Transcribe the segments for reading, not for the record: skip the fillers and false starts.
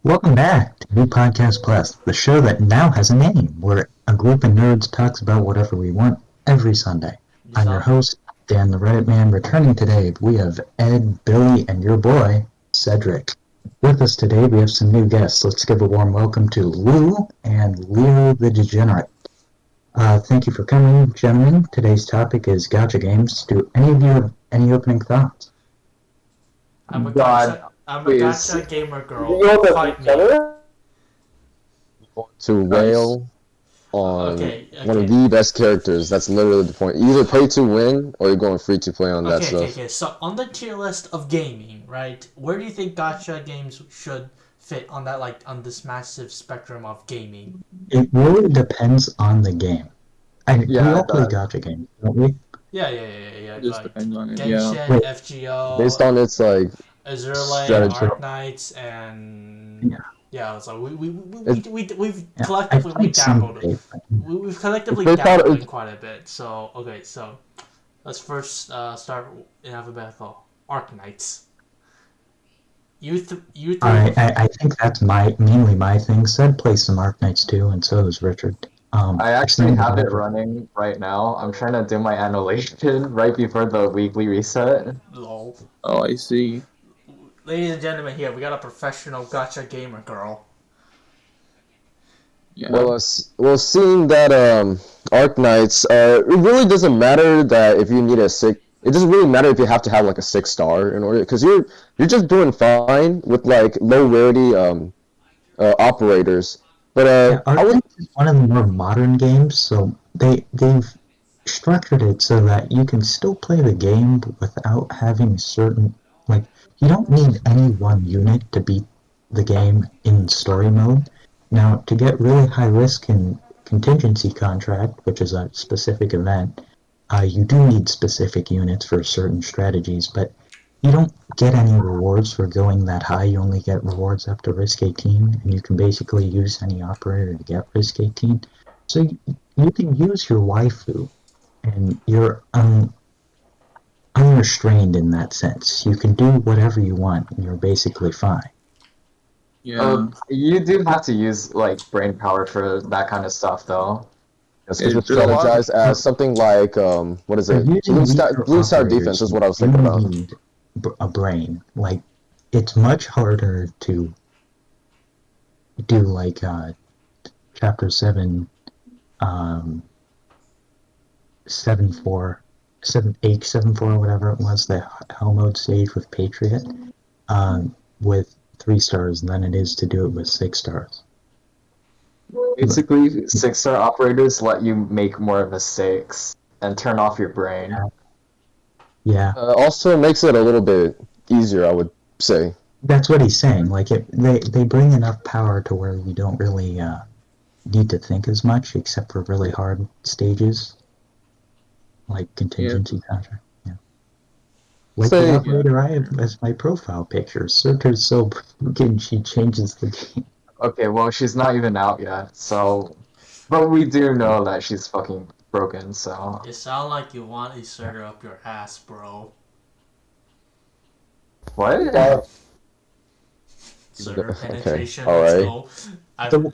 Welcome back to New Podcast Plus, the show that now has a name, where a group of nerds talks about whatever we want every Sunday. You I'm your sound host, Dan the Reddit Man. Returning today, we have Ed, Billy, and your boy, Cedric. With us today, we have some new guests. Let's give a warm welcome to Lou and Leo the Degenerate. Thank you for coming, gentlemen. Today's topic is gacha games. Do any of you have any opening thoughts? God, I'm a please. gotcha gamer girl. Real the Fight me. degenerate? To Nice. wail on Okay, one of okay. the best characters. That's literally the point. You either pay to win or you're going free to play on that stuff. So on the tier list of gaming, right? Where do you think gotcha games should fit on that, like, on this massive spectrum of gaming? It really depends on the game. We Yeah, all it play does. gacha games, don't we? Yeah. It just Like depends on it. Yeah. Genshin, Wait, Based FGO, on its like Azurlane, strategy. Arknights, and yeah, so It, we've yeah. I collectively played some of dabbled. it. We've it's collectively based on dabbled in it, quite a bit. So okay, so let's first start in alphabetical. Arknights. You three. I think that's mainly my thing. Said plays some Arknights too, and so does Richard. I actually Same with have it Richard. running right now. I'm trying to do my annihilation right before the weekly reset. Lol. Oh, I see. Ladies and gentlemen, here we got a professional gotcha gamer girl. Yeah. seeing that Arc Knights, it really doesn't matter that if you need a six. It doesn't really matter if you have to have like a 6-star in order, because you're just doing fine with like low rarity operators. But Yeah, I would Arknights is one of the more modern games, so they've structured it so that you can still play the game without having certain like you don't need any one unit to beat the game in story mode. Now, to get really high risk in contingency contract, which is a specific event, you do need specific units for certain strategies, but you don't get any rewards for going that high. You only get rewards up to risk 18, and you can basically use any operator to get risk 18. So you can use your waifu, and you're unrestrained in that sense. You can do whatever you want, and you're basically fine. Yeah. You do have to use like brain power for that kind of stuff, though. yes, because There's a lot. strategize as something like what is For it? using weaker Blue Star operators, defense is what I was you thinking about. need a brain. Like, it's much harder to do like chapter 7 7-4, 7-8-7-4, whatever it was, the hell mode stage with Patriot, with 3 stars than it is to do it with 6 stars. Basically, 6-star operators let you make more mistakes and turn off your brain. Yeah, Also makes it a little bit easier, I would say. that's what he's saying. Like they bring enough power to where you don't really need to think as much, except for really hard stages, like contingency contract. Yeah. Like Say- the operator I have as my profile picture. Surtur's so broken she changes the game. Okay, well, she's not even out yet, so. But we do know that she's fucking broken, so. You sound like you want a inserter up your ass, bro. What? Inserter Okay, penetration. alright. Let's go.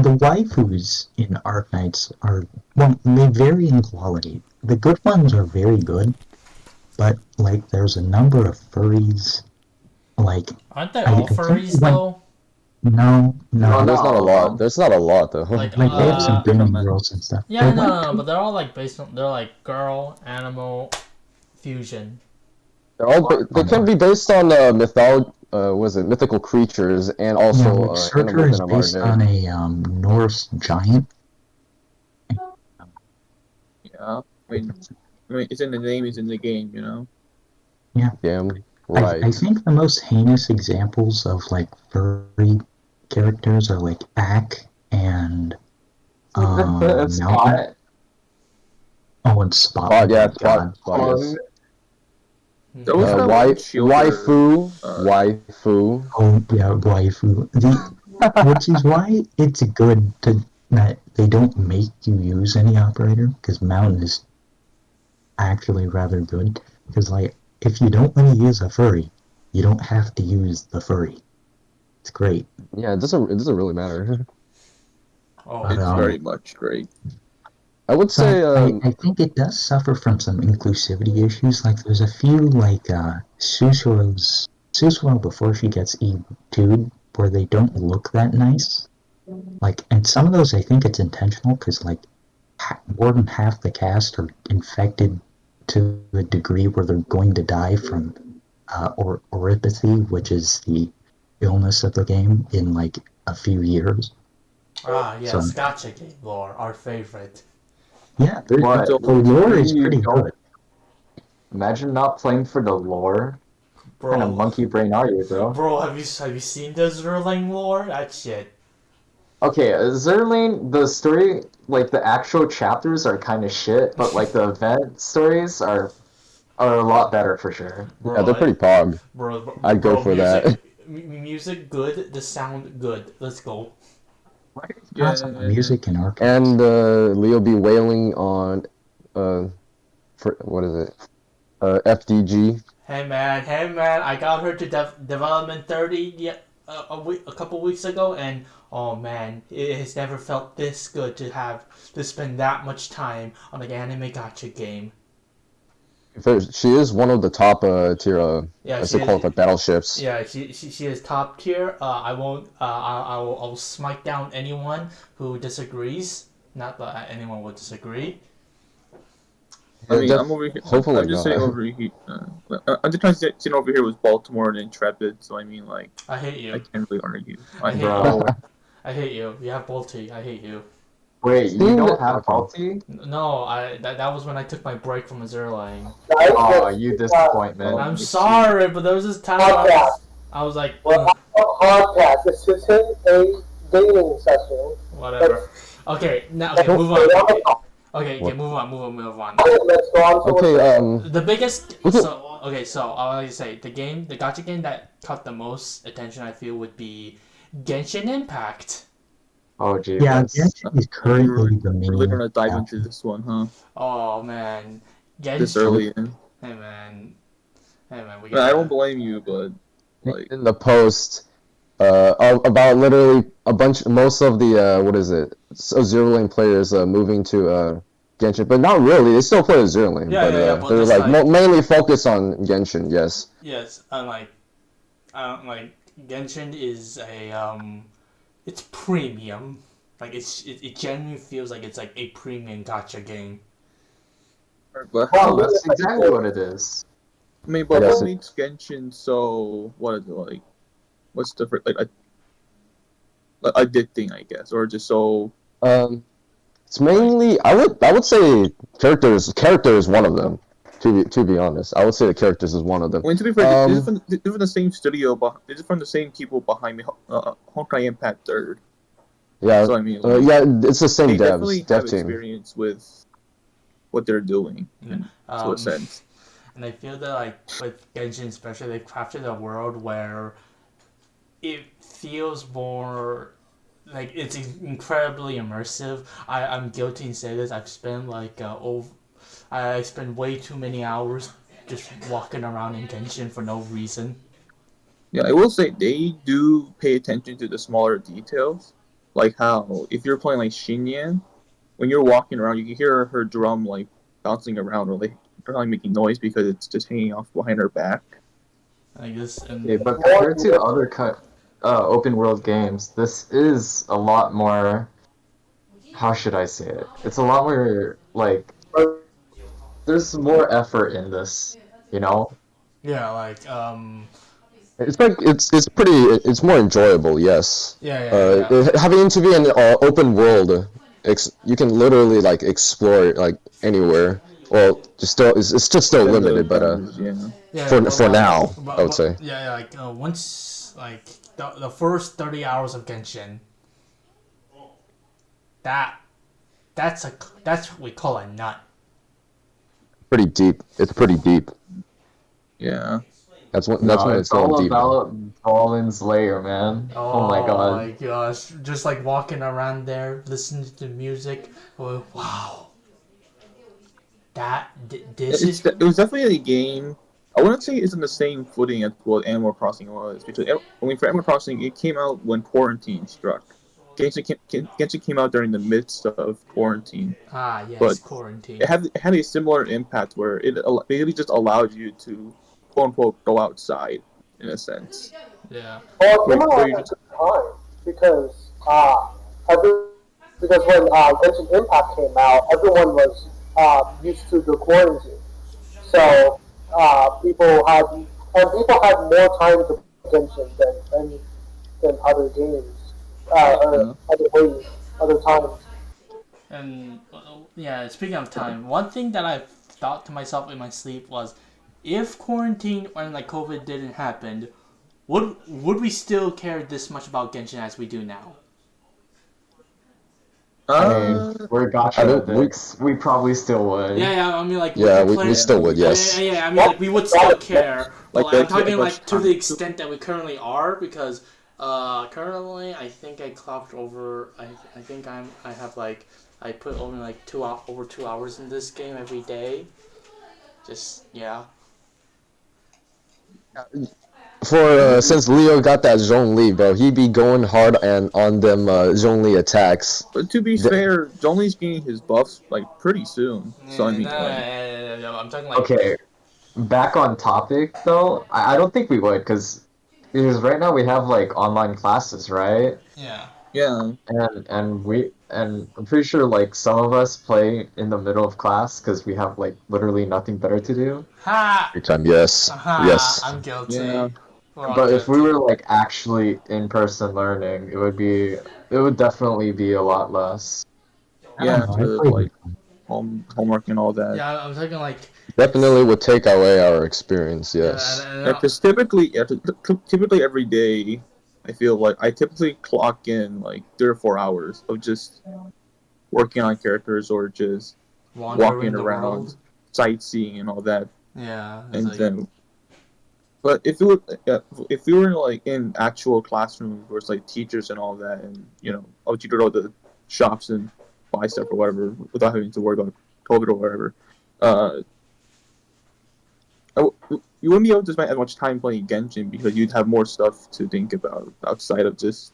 The waifus in Arknights are, well, they vary in quality. The good ones are very good, but like there's a number of furries. Like Aren't they I all think furries when- though? no, No, There's not a no. lot. There's not a lot though. Like, like they have some Uh, gaming girls and stuff. Yeah, The no, but they're all like based on they're like girl, animal, fusion. They can be based on mythical creatures and Yeah, also like Surtur animals is in a based modern day. on a Norse giant. Yeah. I mean, it's in the name. It's in the game. You know. Damn I right. think the most heinous examples of like furry characters are like Ack and Mountain. Spot. Oh, and Spot. Spot, yeah, Oh my God. Spot, yes. There was that one shielder, Waifu. Oh yeah, waifu. Which is why it's good that they don't make you use any operator, because Mountain is actually rather good. Because like, if you don't want to use a furry, you don't have to use the furry. It's great. Yeah, it doesn't really matter. Oh, But It's wow. very much great. I would So say I think it does suffer from some inclusivity issues. Like there's a few like Susuru's before she gets E2'd where they don't look that nice. Like, and some of those I think it's intentional because like more than half the cast are infected to a degree where they're going to die from or oropathy, which is the illness of the game in like a few years. Ah, So yes, gotcha game lore, our favorite. yeah, What? So the lore is You pretty don't good. imagine not playing for the lore? What kind of Bro, monkey brain are you, bro? bro, have you seen the Zerling lore? That shit. Okay, Zerlane, the story, like the actual chapters are kind of shit, but like the event stories are a lot better for sure. yeah, they're Bro, pretty pog. I'd go bro, for that. music good, the sound good. Let's go. What are your thoughts on the yeah, music in Archives? And Leo be wailing on uh for what is it? FDG. Hey man, I got her to development 30 a couple weeks ago, and oh man, it has never felt this good to have to spend that much time on an anime gotcha game. She is one of the top tier Yeah, what's she it called, is. like battleships. Yeah, she is top tier. I won't. I will smite down anyone who disagrees. Not that anyone would disagree. I Yeah, mean, I'm over here. hopefully I'm just saying not. over here. I'm just trying to say over here was Baltimore and Intrepid, so I mean, like, I hate I you. can't really argue. I I hate Bro, you. know. I hate you. You have Bolty. I hate you. wait, you Seeing don't that, have okay. Balti? No, that was when I took my break from Zerline. Oh, you disappointment. I'm I see. sorry, but there was this time where I was like, Podcast. This isn't a dating session. whatever. Okay, now okay, Don't- move on. Okay, What? move on. Let's go on to Okay, The biggest we can- so okay, so I like to say the gotcha game that caught the most attention I feel would be Genshin Impact. Oh, geez, Yeah, that's Genshin is currently the We're really main. gonna dive into this one, huh? Oh man, This Genshin. early in. Hey man, we I don't gotta. blame you, but like, in the post about literally most of the what is it? Zero Lane players moving to Genshin, but not really. They still play Zero Lane, Yeah, but yeah, yeah, but they're just like like mainly focused on Genshin. Yes. yes, like Genshin is a it's premium. Like it genuinely feels like it's like a premium gotcha game. but Oh, how? that's exactly what it is. I mean, but Yes. what makes Genshin so? What is it like? What's the like addicting, I guess, or just so? Um, it's mainly I would say character is one of them. To be honest, I would say the characters is one of them. I mean, to be fair, Um, this is from the same studio, but this is from the same people behind me, Honkai Impact Third. yeah, So I mean, like, yeah, it's the same they definitely dev have team. experience with what they're doing, Yeah. to a sense. And I feel that like with Genshin especially, they've crafted a world where it feels more like it's incredibly immersive. I'm guilty in saying this. I spend way too many hours just walking around in Genshin for no reason. Yeah, I will say they do pay attention to the smaller details, like how if you're playing like Xinyan, when you're walking around, you can hear her drum like bouncing around or like probably making noise because it's just hanging off behind her back. Like this, and Okay, but compared to other open world games, this is a lot more. How should I say it? It's a lot more like there's more effort in this, you know? yeah, It's like it's more enjoyable. Yes. yeah. Having to be an open world, you can literally like explore like anywhere. Well, it's just still Within the limited, but boundaries, yeah. Yeah, for now, I would say. yeah, once like the first 30 hours of Genshin, that that's what we call a nut. Pretty deep. It's pretty deep. Yeah. That's when No, it's it's going all deep. about Dolan's lair, man. Oh my god. my gosh! Just like walking around there, listening to the music. Oh, wow. This is It was definitely a game I wouldn't say it's in the same footing as what Animal Crossing was, because for Animal Crossing, it came out when quarantine struck. Genshin came out during the midst of quarantine, Ah, but yes, quarantine. it had a similar impact where it basically just allowed you to quote unquote go outside in a sense. Yeah. Well, it came Where out where at you a just good time because every, because when Genshin Impact came out, everyone was used to the quarantine. So people had more time to play Genshin than other games or yeah. other ways, other times. And yeah, speaking of time, one thing that I thought to myself in my sleep was, if quarantine or like COVID didn't happen, would we still care this much about Genshin as we do now? I mean, Uh, we're I gacha don't. We addicts. We probably still Yeah, would. yeah. I mean, like, would yeah. you We play? still would. Yes. Yeah, I mean, like, we would still That care, but like like, I'm dedicate as talking much like to the time to. extent that we currently are, because currently I think I clocked over. I think I have like I put only like over 2 hours in this game every day. Just yeah. For since Leo got that Zhongli, bro, he be going hard and on them Zhongli attacks. But to be The- fair, Zhongli's getting his buffs like pretty soon. So I Yeah, mean, like, no, I'm talking like Okay, back on topic though. I don't think we would because right now we have like online classes, right? yeah. yeah, And I'm pretty sure like some of us play in the middle of class because we have like literally nothing better to do. Ha Every time, yes, ha! yes. I'm yeah, guilty. We're all But if we guilty. were like actually in person learning, it would definitely be a lot less. I don't yeah, know. I to played like homework and all that. Yeah, I'm talking like it's Definitely would take away our experience. yeah, Yes. Yeah, because typically every day, I feel like I typically clock in like 3 or 4 hours of just working on characters or just wandering walking the world. around, sightseeing and all that. Yeah, it's And like then, but if we were like in actual classrooms where it's like teachers and all that, and I would you go to the shops and buy stuff or whatever without having to worry about COVID or whatever. Uh, you wouldn't be able to spend as much time playing Genshin because you'd have more stuff to think about outside of just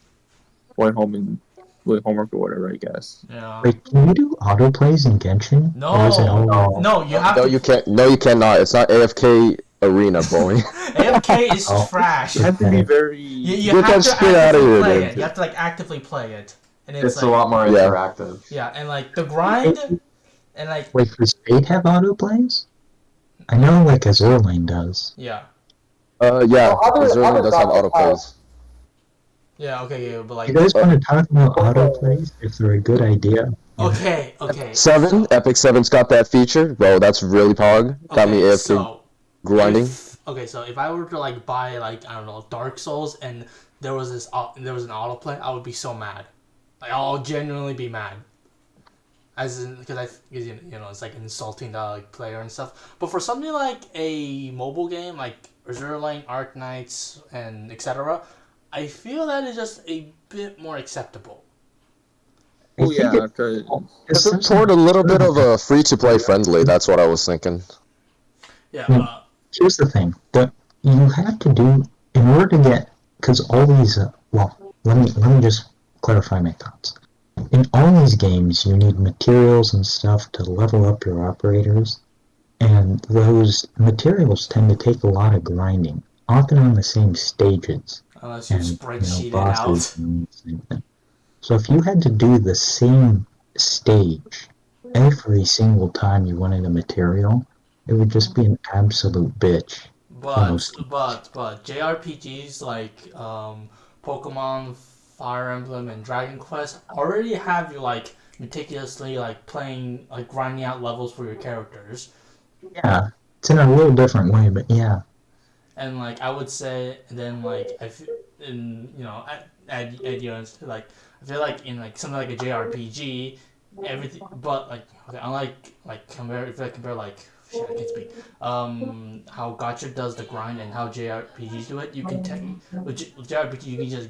going home and doing homework or whatever, I guess. yeah. Wait, can you do autoplays in Genshin? Or is it No, all... No. no, you have No, to. you can't. No, you cannot. It's not AFK arena, boy. AFK is Oh, trash. You have to be okay. very. You Get have that to shit out of actively here, play then. it. You have to like actively play it, and it's It's a like lot more Yeah. interactive. yeah, and like the grind, and like Wait, does Fate have autoplays? I know like Azur Lane does. yeah, Yeah. Well, Zerling other does have genres have autoplays. yeah. Okay, yeah, but You like guys Uh, want to talk about overlays. autoplays if they're a good idea? Yeah. okay. Seven, So Epic Seven's got that feature, bro. That's really pog. Got me okay, AFK so grinding. if I were to like buy like I don't know Dark Souls and there was an autoplay, I would be so mad. Like I'll genuinely be mad. As in, because it's like insulting the like player and stuff. But for something like a mobile game like Azure Lane, Arc Knights, and etc., I feel that is just a bit more acceptable. I Oh think yeah, because it's Put toward a little bit of a free to play friendly. That's what I was thinking. Yeah, I mean, here's the thing that you have to do in order to get, because all these let me just clarify my thoughts. In all these games you need materials and stuff to level up your operators, and those materials tend to take a lot of grinding, often on the same stages, unless you and spreadsheet it bosses out. and the same thing. So if you had to do the same stage every single time you wanted a material, it would just be an absolute bitch for But most. JRPGs like Pokemon, Fire Emblem, and Dragon Quest already have you like meticulously like playing like grinding out levels for your characters. Yeah, it's in a little different way, but yeah. And like I would say, and then like in add like I feel like in like something like a JRPG, everything, but like okay, unlike like compare if I compare like shit, I can't speak. How Gotcha does the grind and how JRPGs do it, you can with JRPG you can just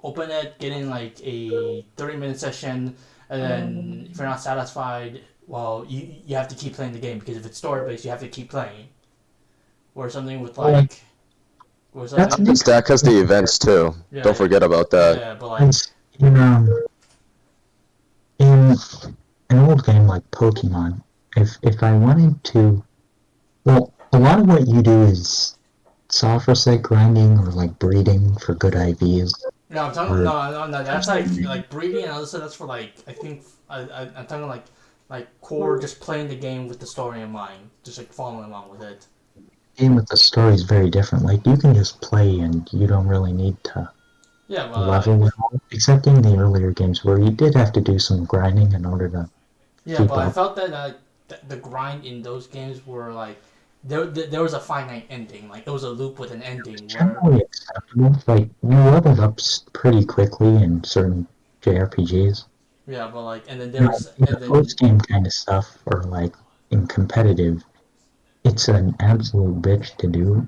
open it, get in like a 30-minute session, and then if you're not satisfied, well you have to keep playing the game because if it's story based, you have to keep playing. or something with Well, like, or that's something. The stack has the events too. Yeah, Don't yeah, forget about that. yeah. But like, because in an old game like Pokemon, if I wanted to, well, a lot of what you do is software set grinding or like breeding for good IVs no, I'm talking or no. That's like breeding and other stuff. That's for like I think I'm talking like core just playing the game with the story in mind, just like following along with it. game with the story is very different. Like you can just play and you don't really need to Yeah, but level at all, except in the earlier games where you did have to do some grinding in order to yeah, but keep I up. felt that the grind in those games were like there was a finite ending. Like it was a loop with an ending where Generally acceptable. Like you leveled up pretty quickly in certain JRPGs. yeah, but like and then You know, there's in and the then post game kind of stuff, or like in competitive, it's an absolute bitch to do.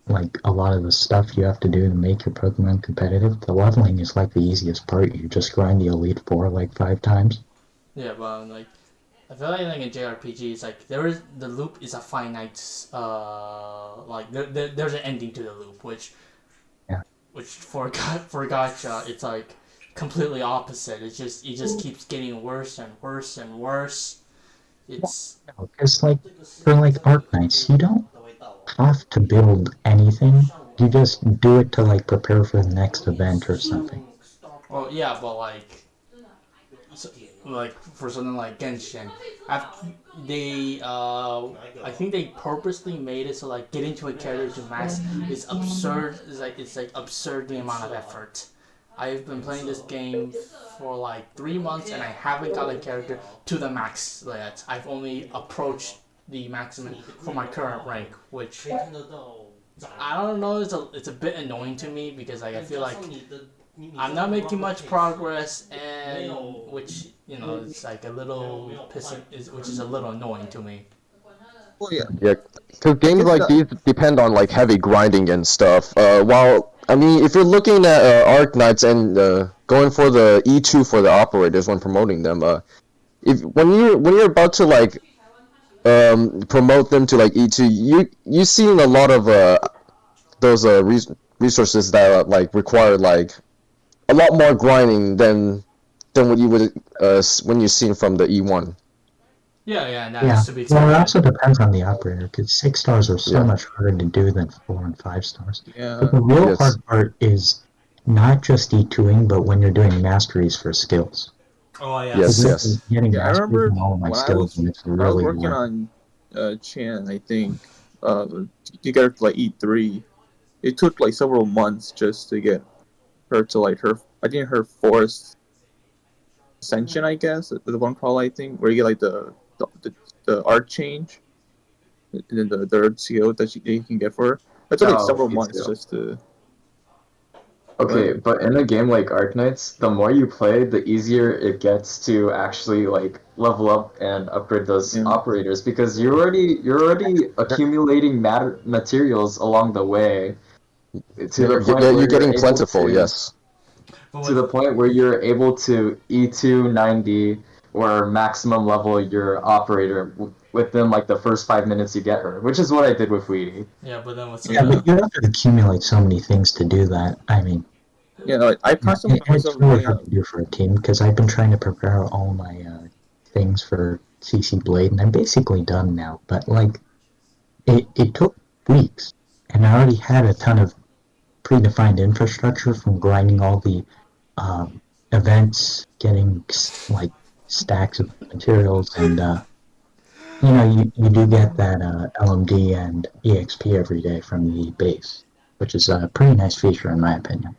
Like a lot of the stuff you have to do to make your Pokemon competitive, the leveling is like the easiest part. You just grind the Elite Four like 5 times. yeah, but like I feel like in JRPG, it's like there is the loop is a finite, like there's an ending to the loop, Yeah. which for gacha, it's like completely opposite. It just keeps getting worse and worse and worse. It's Because like for like Arknights, you don't have to build anything. You just do it to like prepare for the next event or something. well, yeah, but so, like for something like Genshin, after they I think they purposely made it so like getting to a character to max is absurd. It's like absurd the amount of effort. I've been playing this game for like 3 months and I haven't got a character to the max yet. I've only approached the maximum for my current rank, which I don't know. It's a bit annoying to me because like I feel like I'm not making much progress, and which it's like a little pissing, which is a little annoying to me. Well, yeah, Yeah, because I games guess like that. these depend on like heavy grinding and stuff. While I mean, if you're looking at Arknights and going for the E2 for the operators when promoting them, if when you're about to like promote them to like E2, you seen a lot of those resources that like require like a lot more grinding than what you would when you seen from the E1. Yeah, yeah, and Yeah. that's to be Well, it expected. also depends on the operator because 6 stars are so Yeah. much harder to do than 4 and 5 stars. But Yeah, the real Yes. hard part is not just E2ing, but when you're doing masteries for skills. Oh Because yes. Yes. I'm Yes. getting yeah. I masteries remember on all of my when skills, and it's I was really working worth it. on Chan. I think uh to get her to like E3. It took like several months just to get her to like her. I think her forest ascension. I guess the one call I think where you get like the art change and then the third CO that you can get for her. It took like Oh, several me months too. just to. Okay, But but in a game like Arknights, the more you play, the easier it gets to actually like level up and upgrade those yeah, operators because you're already accumulating materials along the way to Yeah, the point where you're you're getting able plentiful. to Yes. But to the with point where you're able to E2 90 or maximum level your operator within like the first 5 minutes you get her, which is what I did with Weedy. yeah, but then with Yeah, something yeah, but you have to accumulate so many things to do that. I mean, yeah. Like, I yeah, caught some it's myself really running hard out. to do for a team because I've been trying to prepare all my things for CC Blade, and I'm basically done now. But like, it took weeks, and I already had a ton of predefined infrastructure from grinding all the events, getting like stacks of materials, and you do get that LMD and EXP every day from the base, which is a pretty nice feature in my opinion.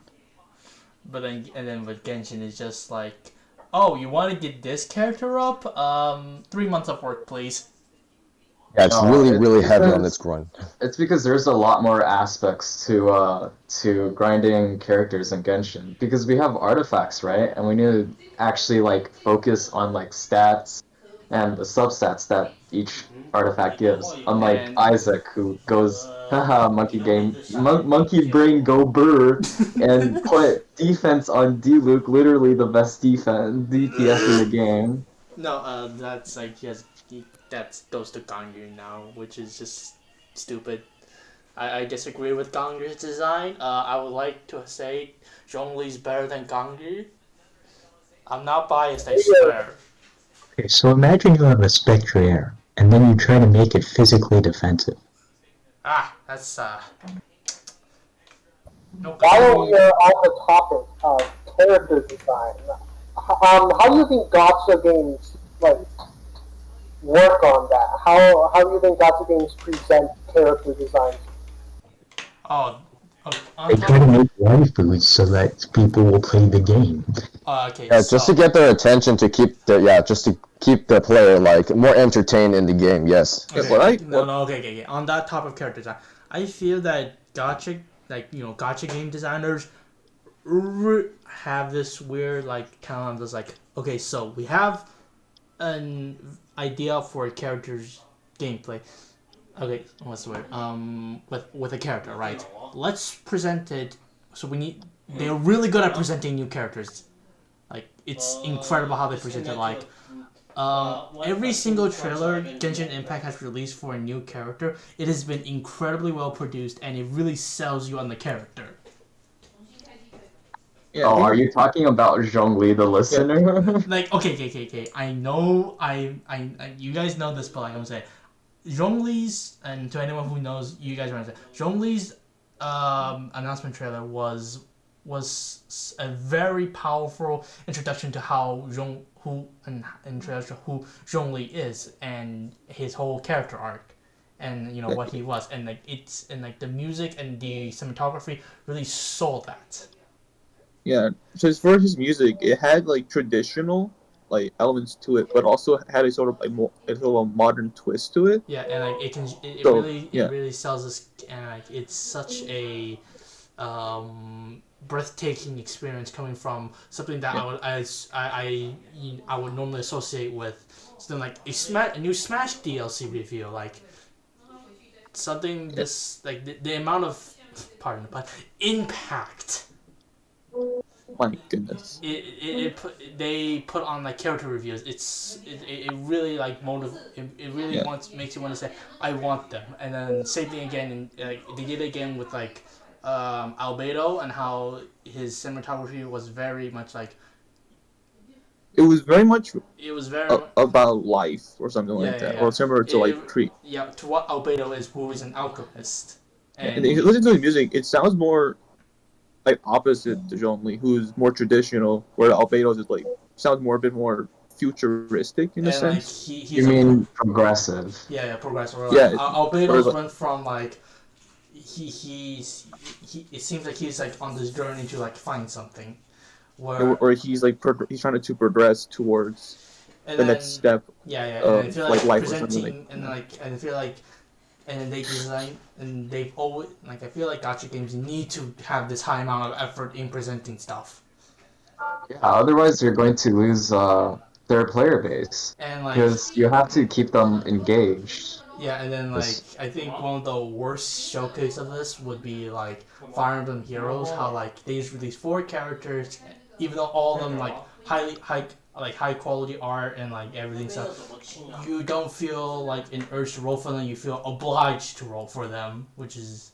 but then and then with Genshin it's just like, oh, you want to get this character up? 3 months of work, please. Yeah, it's No, really it's really heavy on its because grind. it's because there's a lot more aspects to grinding characters in Genshin because we have artifacts, right? And we need to actually like focus on like stats and the substats that each artifact gives. Unlike And Isaac, who goes, haha, monkey brain, go burr, and put defense on D-Luke, literally the best defense DPS in the game. no, that's like yes, that goes to Ganyu now, which is just stupid. I disagree with Gangre's design. I would like to say Zhongli's better than Gangre. I'm not biased, I swear. Okay, so imagine you have a Spectrier, and then you try to make it physically defensive. Ah, that's no. While we are on the topic of character design, how do you think gacha games like work on that? How do you think gacha games present character designs? Oh, on They top try to of make waifus so that people will play the game. okay, Yeah, just to so get their attention to keep the player like more entertained in the game. Yes. Yeah, okay, no, okay. On that top of character design, I feel that gacha game designers have this weird like kind of this like okay, so we have an idea for a character's gameplay. Okay, what's the word? With a character, right? Let's present it. So we need. They're really good at presenting new characters. Like it's incredible how they present it. Like every single trailer Genshin Impact has released for a new character, it has been incredibly well produced, and it really sells you on the character. Yeah, Oh, are you talking about Zhongli, the listener? Like okay. I know you guys know this, but like I'm saying, Zhongli's, and to anyone who knows, you guys are gonna say Zhongli's announcement trailer was a very powerful introduction to how introduction who Zhongli is and his whole character arc, and you know what he was, and like the music and the cinematography really sold that. Yeah, so as far as his music, it had like traditional like elements to it, but also had a sort of a modern twist to it. Yeah, and like So it yeah, really sells this, and like it's such a breathtaking experience coming from something that I would normally associate with something like a new Smash DLC reveal, like something this like the amount of pardon the pun impact my goodness. they put on like character reviews. It really like it really Yeah. makes you want to say I want them. And then same thing again, and like they did it again with like Albedo, and how his cinematography was very much like It was very much it was very about life or something like that, or similar to like Creed. yeah, to what Albedo is, who is an alchemist. And if you listen to the music, it sounds more like opposite to Zhongli, who's more traditional, where Albedo's is like sounds more a bit more futuristic in a and like sense. he's You mean progressive? yeah, progressive. Or, Yeah, like, Albedo's went from like he it seems like he's like on this journey to like find something where or he's like he's trying to progress towards and the then, next step. and I feel like life or something presenting and like and I feel like and then they design and they've always like I feel like gacha games need to have this high amount of effort in presenting stuff. Yeah, otherwise you're going to lose their player base And like because you have to keep them engaged. yeah, and then like I think one of the worst showcase of this would be like Fire Emblem Heroes, how like they just released 4 characters, even though all of them like high quality art and like everything stuff, you don't feel like an urge to roll for them. You feel obliged to roll for them, which is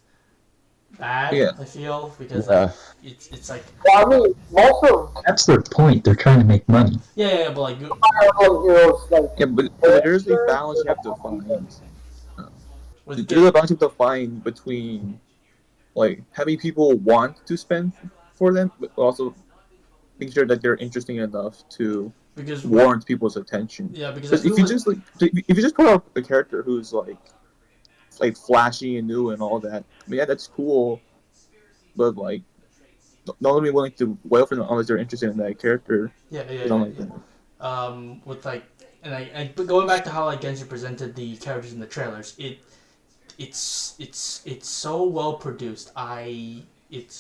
bad. Yeah. I feel because Yeah. like it's like Well, I mean, most of That's their point. They're trying to make money. yeah, but like Fire Emblem Heroes, like Yeah, but there's a balance you have to find. with There's a balance you have to find between like having people want to spend for them, but also making sure that they're interesting enough to because warrant people's attention. yeah because I Because feel if you just put out a character who's like flashy and new and all that, I mean, yeah, that's cool, but like not gonna be willing to wait for them unless they're interested in that character. Something like that. with like but going back to how like Genshin presented the characters in the trailers, it's so well produced.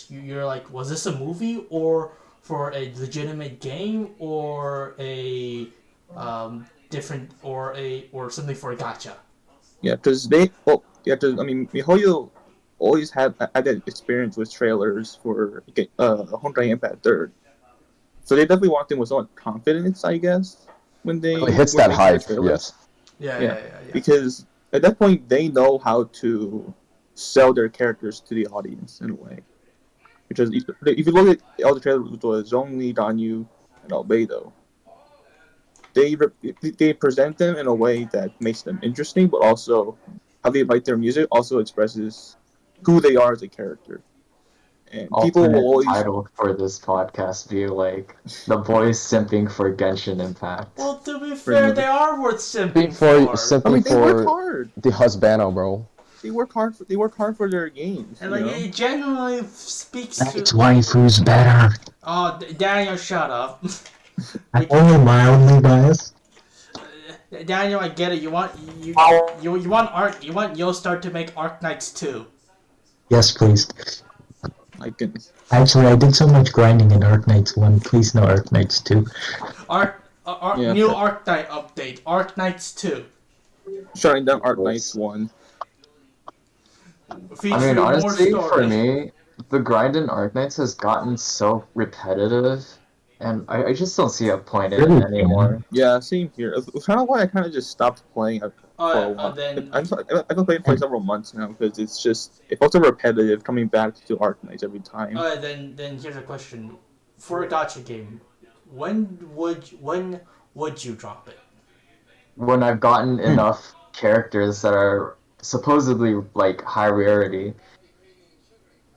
You're like, was this a movie or for a legitimate game or a different or something for a gacha? Yeah, because I mean, Mihoyo always had that experience with trailers for Honkai Impact Third, so they definitely walked in with some confidence, I guess, when they It hits were that making the hype. trailers. Yes. Because at that point they know how to sell their characters to the audience in a way. Because if you look at all the trailers with Zhongli, Danyu, and Albedo, they present them in a way that makes them interesting, but also how they write their music also expresses who they are as a character. And people will Alternate always title for this podcast be like the boys simping for Genshin Impact. Well, to be Pretty fair, much. they are worth simping For for. simply they work for hard. the husbando, bro. They work hard. They work hard for their games. And like it genuinely speaks Knight's to. waifu's better. Oh, Daniel, shut up. I'm only mildly biased. Daniel, I get it. You want you want Yostar to make Arc Knights 2. Yes, please. My goodness. Actually, I did so much grinding in Arc Knights 1. Please no Arc Knights 2. Yeah. New Arc Knight update. Arc Knights 2. Shutting down Art Knights 1. Featuring honestly, more for story. me, the grind in Arknights has gotten so repetitive, and I just don't see a point in it anymore. Yeah, same here. It's kind of why I kind of just stopped playing it for a while. Then I've been playing for like several months now because it felt so repetitive coming back to Arc Knights every time. then here's a question: for a gacha game, when would you drop it? When I've gotten enough characters that are supposedly like high rarity.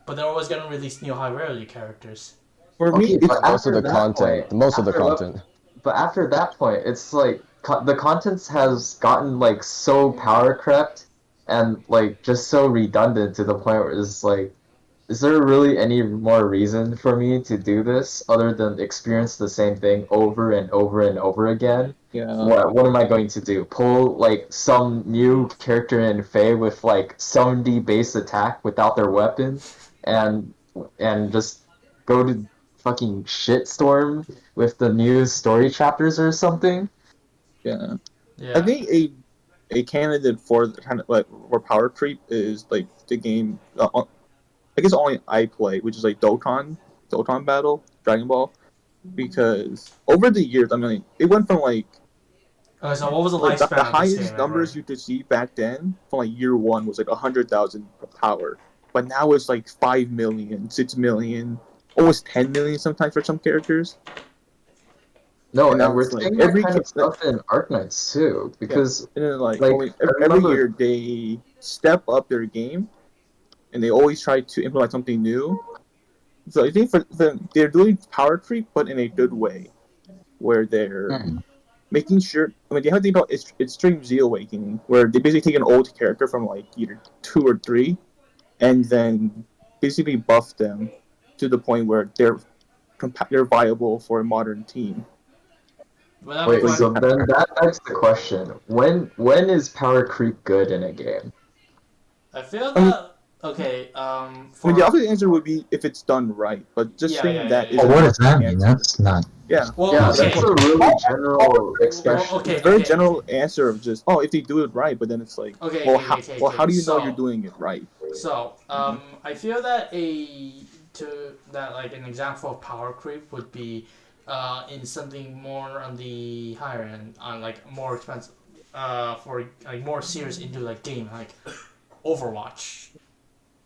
But they're always gonna release new high rarity characters. For Okay, me, it's but Most of the after that content. point- Most of the after that- content. But after that point, it's like the content has gotten like so power crept and like just so redundant to the point where it's like, is there really any more reason for me to do this other than experience the same thing over and over and over again? yeah. What am I going to do? Pull like some new character in Fae with like 70 base attack without their weapon and just go to fucking shitstorm with the new story chapters or something? Yeah. Yeah. I think a candidate for the kind of like for power creep is like the game. I guess only I play, which is like Dokkan Battle, Dragon Ball, because over the years, I mean, it went from like So what was the like lifespan the of this highest game numbers ever? you could see back then from like year one was like 100,000 power, but now it's like 5 million, 6 million, almost 10 million sometimes for some characters. No, And now and we're it's like seeing that every kind of ca- stuff in Arknights too, because And then like, like, only, I every remember- year they step up their game, and they always try to implement something new. So I think for them, they're doing power creep, but in a good way, where they're making sure. I mean, they have to think about Extreme Z Awakening, where they basically take an old character from like either 2 or 3, and then basically buff them to the point where they're viable for a modern team. But that Wait, was so like, then that begs the question: when is power creep good in a game? I feel I mean- that okay. I mean, the obvious answer would be if it's done right, but just Yeah, saying yeah, that yeah, is Oh, yeah. what a does that mean? answer. That's not. Yeah. Well, Yeah, okay. that's a really general expression. Okay. Very general answer of just if they do it right, but then it's like Okay, well, okay, how do you know so- you're doing it right? So, I feel that like an example of power creep would be, in something more on the higher end, on like more expensive, for like more serious into like game like Overwatch.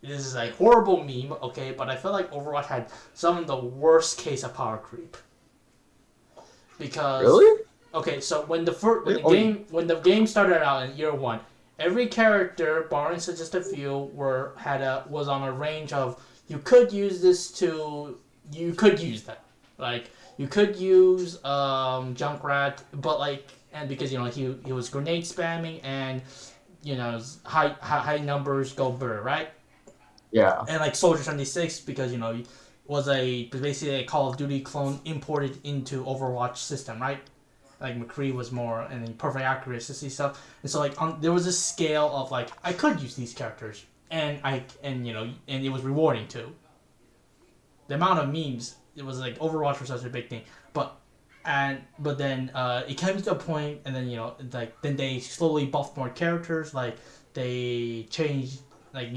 This is like horrible meme, okay, but I feel like Overwatch had some of the worst case of power creep. Because Really? okay, so when the game started out in year one, every character, barring just a few, was on a range of you could use that. Like you could use Junkrat, but like because he was grenade spamming and high numbers go better, right? Yeah. And like Soldier 76 because was basically a Call of Duty clone imported into Overwatch system, right? Like McCree was more and then perfect accuracy stuff, and so like there was a scale of like I could use these characters and it was rewarding too. The amount of memes, it was like Overwatch was such a big thing, but then it came to a point, and then then they slowly buffed more characters. Like they changed, like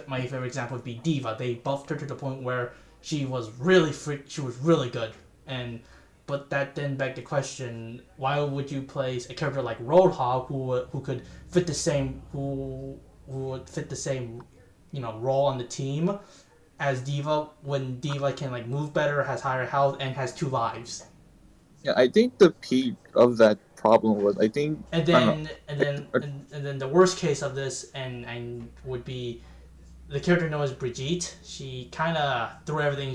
my favorite example would be Diva. They buffed her to the point where she was really good, but that then begged the question: why would you place a character like Roadhog who could fit the same role on the team as Diva when Diva can like move better, has higher health, and has 2 lives. Yeah, I think the peak of that problem was And I don't know. then the worst case of this and would be the character known as Brigitte. She kind of threw everything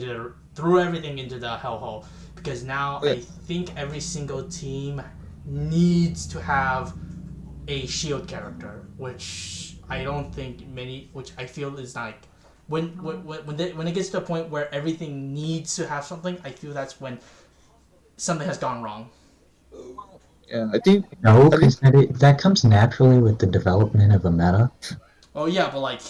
into the hellhole because now Yeah, I think every single team needs to have a shield character, which I don't think many, which I feel is like when it gets to a point where everything needs to have something, I feel that's when something has gone wrong. yeah, No, I think because that comes naturally with the development of a meta. Oh yeah, but like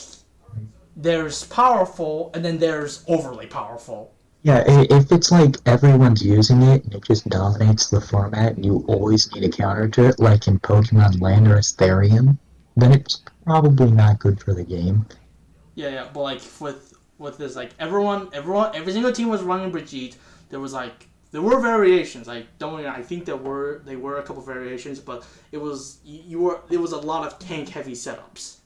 there's powerful and then there's overly powerful. Yeah, if it's like everyone's using it and it just dominates the format and you always need a counter to it, like in Pokemon Land or Asterion, then it's probably not good for the game. Yeah, but like with this, like every single team was running Brigitte. There were variations. Like don't I think there were a couple variations, but it was a lot of tank heavy setups,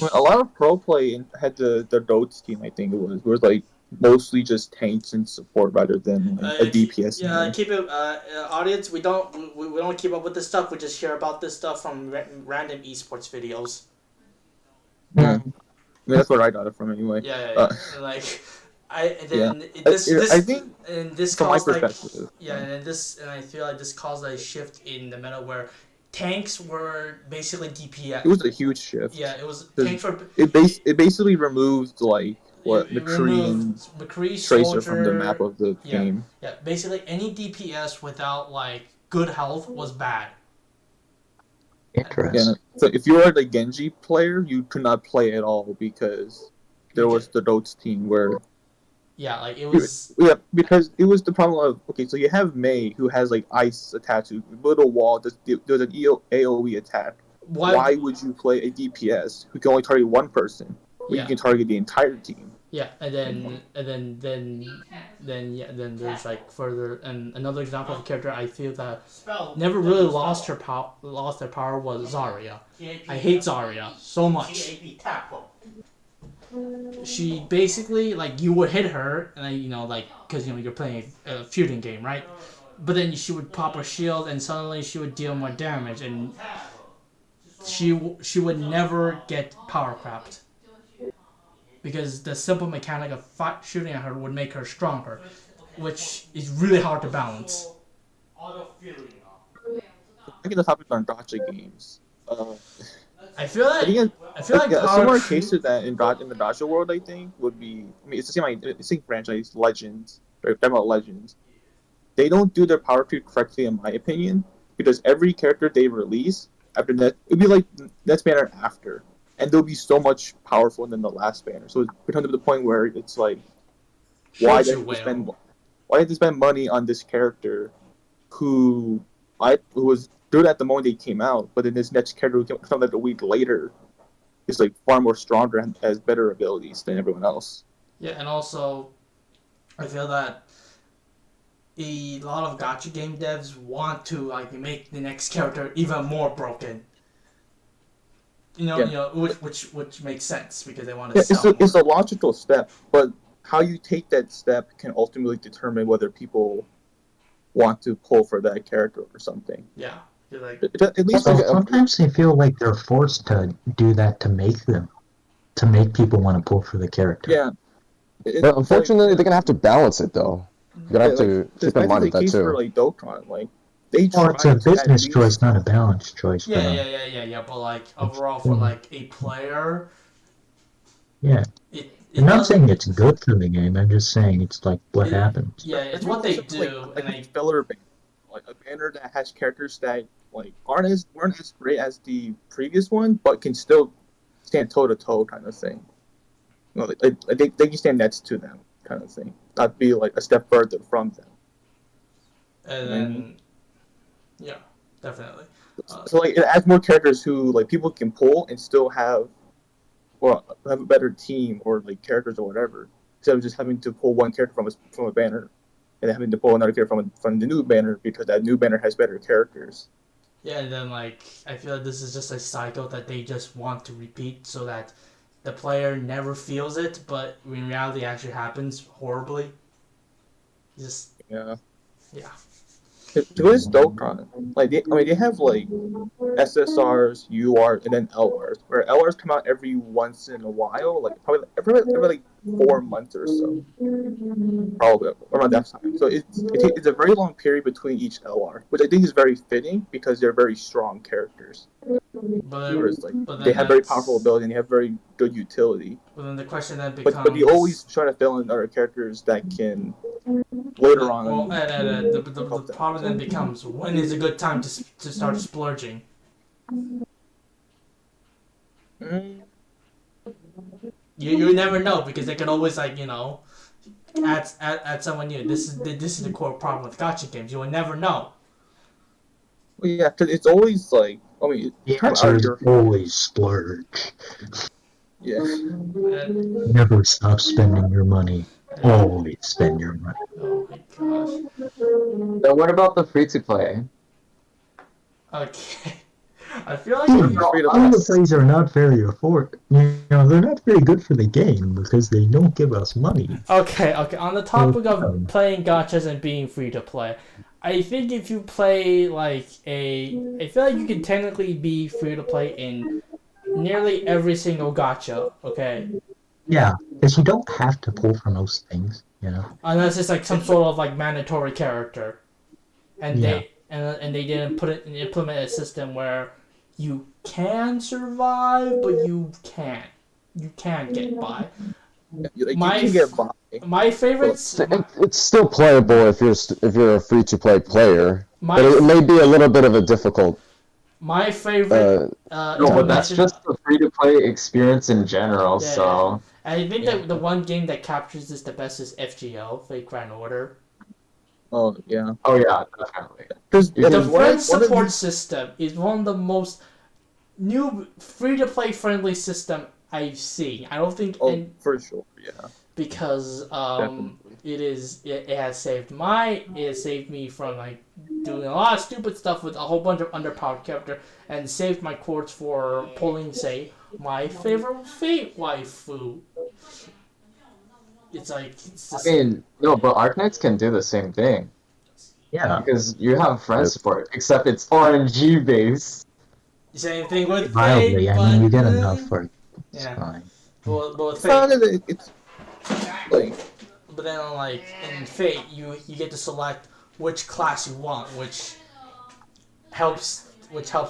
a which lot of pro play had the Dotes team. I think it was like mostly just tanks and support rather than like a DPS yeah, main. keep it audience. We don't keep up with this stuff. We just hear about this stuff from random esports videos. Yeah, I mean that's where I got it from anyway. Yeah. And like, I and Yeah, then this I this think and this from my caused like perspective, yeah, and I feel like this caused a shift in the meta where tanks were basically DPS. it was a huge Yeah, shift it was because tanks were it basically removed like what it removed McCree McCree Tracer from the map soldier. of the Yeah, game. yeah. Basically, any DPS without like good health was bad. Yeah, Interesting. so if you were the Genji player, you could not play at all because there Because was the Dotes team where yeah, like it was. yeah, because it was the problem of okay, so you have Mei who has like ice attached to little wall. There's an AOE attack. Why? Why would you play a DPS who can only target one person when you Yeah, can target the entire team? yeah, and then there's like further and another example of a character I feel that never really lost their power was Zarya. I hate Zarya so much. She basically like you would hit her and like because you're playing a feuding game, right? But then she would pop her shield and suddenly she would deal more damage and she would never get power crapped because the simple mechanic of shooting at her would make her stronger, which is really hard to balance. I think the topic on gacha games. I feel I like think I feel like a power similar case to that in the gacha world, I think, would be. I mean, it's the same franchise, Legends. Right, talking about Legends, they don't do their power creep correctly, in my opinion, because every character they release after that, it'd be like next banner after, and they'll be so much powerful than the last banner. So it becomes to the point where it's like, why did shochu they spend whale. why did they spend money on this character who was good at the moment they came out, but then this next character who came out like a week later is like far more stronger and has better abilities than everyone else. Yeah, and also I feel that a lot of gacha game devs want to like make the next character even more broken. Yeah, Which makes sense because they want to yeah, sell more. it's a logical step, but how you take that step can ultimately determine whether people want to pull for that character or something. Yeah, you're like At least Also, Okay, sometimes they feel like they're forced to do that to make people want to pull for the character. yeah, but like unfortunately, they're gonna have to balance it though. You're gonna yeah, have like to keep in mind especially with the that case for too. like Dokkan, like they Well, it's a try to at business choice, least not a balance choice for yeah, them. yeah, yeah, yeah, yeah. But like It's, overall, for like a player, yeah. it I'm not doesn't. saying it's good for the game. I'm just saying it's like what happens. Yeah, it's especially what they considering do, and like a I filler banner, like a banner that has characters that like weren't as great as the previous one, but can still stand toe to toe kind of thing. You know, they can stand next to them kind of thing, not be like a step further from them. and You know what I mean? then yeah, definitely. So like it adds more characters who like people can pull and still have a better team or like characters or whatever, instead of just having to pull one character from a banner and then having to pull another character from the new banner because that new banner has better characters. Yeah, and then like I feel like this is just a cycle that they just want to repeat so that the player never feels it, but in reality, it actually happens horribly. Just Yeah. yeah. To go to Dokkan, like they have like SSRs, URs, and then LRs. Where LRs come out every once in a while, like probably every like 4 months or so, probably around that time. So it's a very long period between each LR, which I think is very fitting because they're very strong characters. Whereas like But they then have very powerful that's ability and they have very good utility. but then the question then But they always becomes try to fill in other characters that can later well, on the help them. problem then becomes when is a good time to start splurging. Mm, You never know because they can always add someone new. This is the core problem with gacha games. You will never know. well, yeah, because it's always like I mean, The kind of out answer of is your always splurge. yeah. Never stop spending your money. Uh, Always spend your money. oh my gosh. So what about the free to play? Okay. I feel like Dude, It's free to free play. to plays are not very they're not very good for the game because they don't give us money. okay. On the topic of playing gachas and being free to play, I think if you play I feel like you can technically be free to play in nearly every single gacha. Okay, Yeah, because you don't have to pull for most things, you know? unless it's like some sort of like mandatory character, and Yeah. they didn't implement a system where you can survive, but you can't get by. Like you My can get by. my favorites. It's still playable if you're a free to play player, My but it may be a little bit of a difficult. my favorite. No, If I but that's mention, just the free to play experience in general. yeah, So I think yeah. that the one game that captures this the best is FGO, Fake Grand Order. Oh yeah. Oh yeah, definitely. Because You The can- friend of support these, system is one of the most new free to play friendly system I've seen. I don't think for sure, yeah, because definitely. it has saved me from like doing a lot of stupid stuff with a whole bunch of underpowered character and saved my cords for pulling say my favorite fate waifu. It's I just mean, no, but Arknights can do the same thing Yeah. because you have friend Yep. support, except it's RNG based. same thing with Mildly, fate, I mean, but you get enough for it. It's yeah, fine. but with It's not fate. that it's like But then, like in Fate, you get to select which class you want, which helps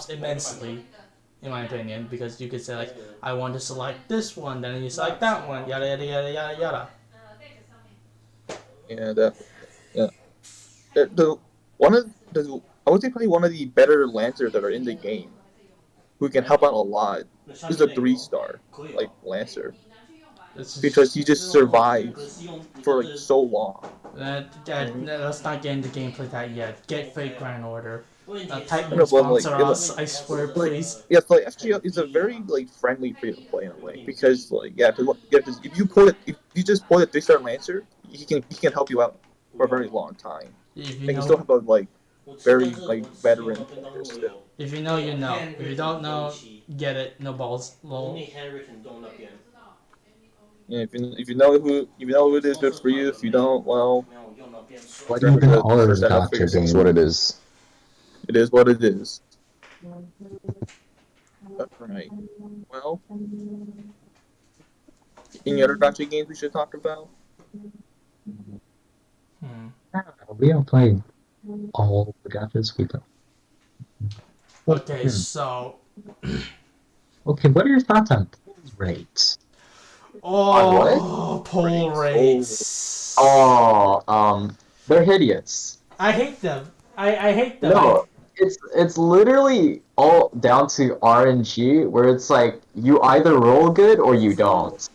immensely, in my opinion, because you could say like, I want to select this one, then you select that one, yada yada yada yada yada. yeah yeah. The one of the I would say probably one of the better lancers that are in the game, who can help out a lot, is a 3-star like lancer because he just survives for like so long. Let's not get into gameplay that yet. Get Fate Grand Order. Titan No, but sponsor us, I swear, like please. yeah, so like FGO is a very like friendly free to play in a way because like yeah, cause if you just pull a 3-star lancer, he can help you out for a very long time. If you And you still know, have a like very like veteran player still. if you know, you know. If you don't know, get it. No balls. Lol. Yeah, if you know who it is, good for you. If you don't, well, What remember even to are search that out for gotcha yourself. It's games? what it is. It is what it is. Alright. Well, any other gotcha games we should talk about? Hmm. We don't play all the gotchas we don't. Okay, so Okay, what are your thoughts on rates? On what? pull rates. They're hideous. I hate them. I hate them. No, it's literally all down to RNG, where it's like you either roll good or you don't.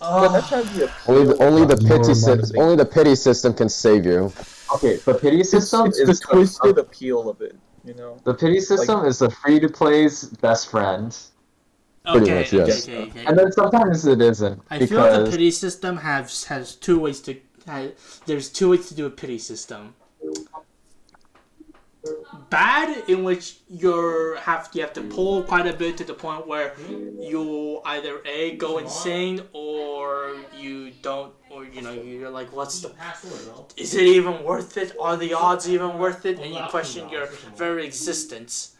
But that's Oh, how the appeal. Only the pity system can save you. Okay, the pity system It's the is twisted appeal of it, you know. the pity system is the free to play's best friend, Pretty much, yes. okay. and then sometimes it isn't I feel like the because pity system has two ways to. There's two ways to do a pity system. bad in which you have to pull quite a bit to the point where you either A, go insane, or you don't, or you're like, what's the, is it even worth it? Are the odds even worth it? And you question your very existence.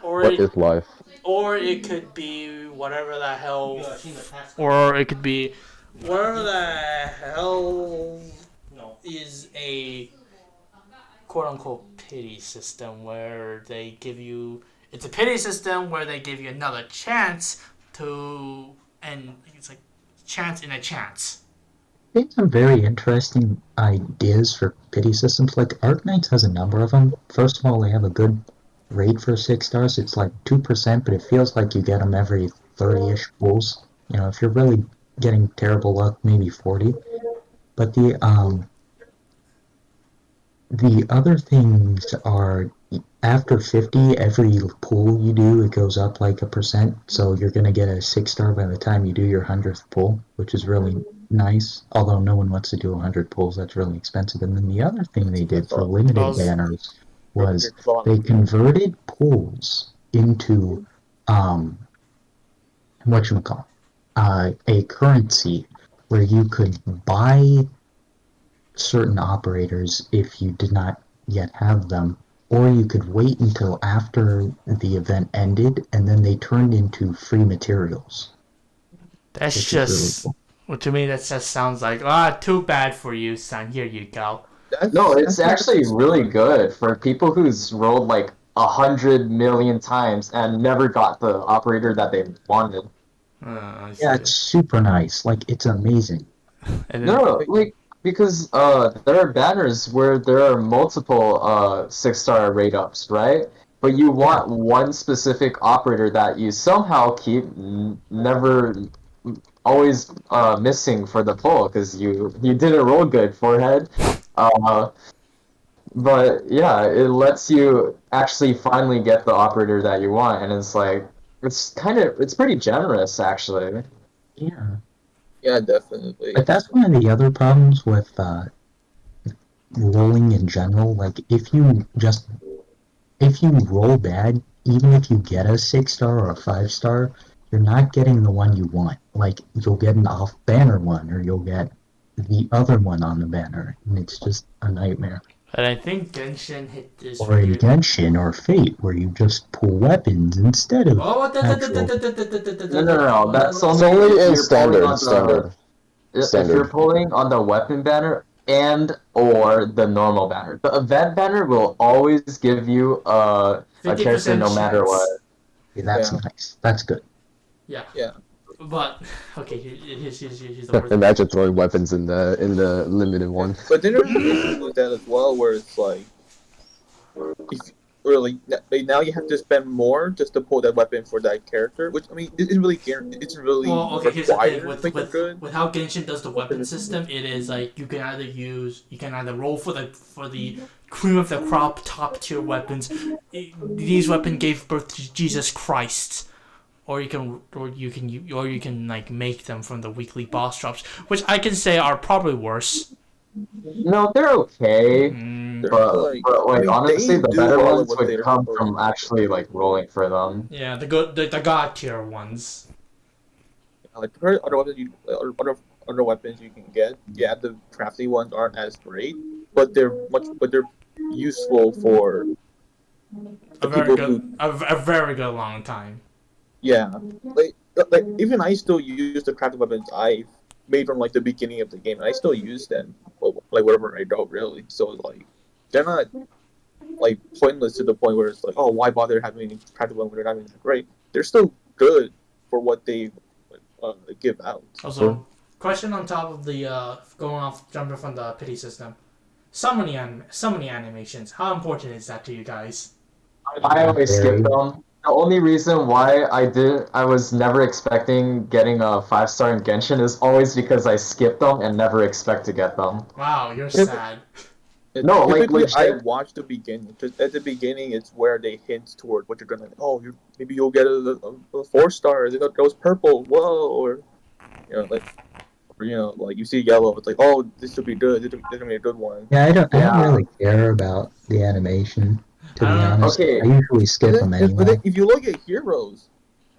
Or What is life? or it could be whatever the hell, or it could be whatever the hell is a quote unquote pity system where they give you, it's a pity system where they give you another chance to, and it's like chance in a chance. I think some very interesting ideas for pity systems. Like Arknights has a number of them. First of all, they have a good rate for 6 stars. It's like 2%, but it feels like you get them every 30-ish pulls. If you're really getting terrible luck, maybe 40. But the other things are after 50, every pull you do, it goes up like 1%. So you're going to get a 6-star by the time you do your 100th pull, which is really nice. Although no one wants to do 100 pulls, that's really expensive. And then the other thing they did for limited banners was they converted pulls into whatchamacallit, a currency where you could buy certain operators if you did not yet have them, or you could wait until after the event ended and then they turned into free materials. That's just, really cool. Well, to me, that just sounds like, too bad for you, son. Here you go. No, it's actually really good for people who's rolled like 100 million times and never got the operator that they wanted. Yeah, it's super nice. Like, it's amazing. No, like, because there are banners where there are multiple 6-star rate ups, right? But you want one specific operator that you somehow keep never always missing for the pull because you didn't roll good, forehead. But yeah, it lets you actually finally get the operator that you want, and it's like it's pretty generous actually. Yeah. Yeah, definitely. But that's one of the other problems with rolling in general. Like, if you roll bad, even if you get a 6-star or a 5-star, you're not getting the one you want. Like, you'll get an off-banner one, or you'll get the other one on the banner, and it's just a nightmare. But I think Genshin hit this. Or in Genshin or Fate, where you just pull weapons instead of No. That's only in standard. If you're pulling on the weapon banner and or the normal banner. The event banner will always give you a character no matter what. Yeah, that's nice. That's good. Yeah. Yeah. But okay, here's the worst. Imagine throwing weapons in the limited one. But then there's an issue with that as well, where it's like, now you have to spend more just to pull that weapon for that character, which I mean, it's really okay, here's the thing with how Genshin does the weapon weapon system. It is like you can either roll for the cream of the crop top tier weapons. These weapons gave birth to Jesus Christ. Or you can like make them from the weekly boss drops, which I can say are probably worse. No, they're okay, but honestly, the better ones would come from actually like rolling for them. Yeah, the god tier ones. Like other weapons you can get. Yeah, the crafty ones aren't as great, but they're useful for a very good long time. Yeah, like even I still use the crafted weapons I made from like the beginning of the game, and I still use them like wherever I go, really. So like they're not like pointless to the point where it's like, oh, why bother having crafted weapons when they're not even that great? They're still good for what they give out. Also, question on top of the jumping from the pity system. Summoning animations. How important is that to you guys? I always skip them. The only reason why I was never expecting getting a 5-star in Genshin is always because I skipped them and never expect to get them. Wow, you're sad. No, like I watched the beginning. Just at the beginning, it's where they hint toward what you're gonna. Oh, maybe you'll get a 4-star. That goes purple. Whoa, or like you see yellow. It's like, oh, this will be good. This will be a good one. Yeah, I don't really care about the animation. To I be don't know. honest, Okay. I usually skip them But anyway. then if you look at Heroes,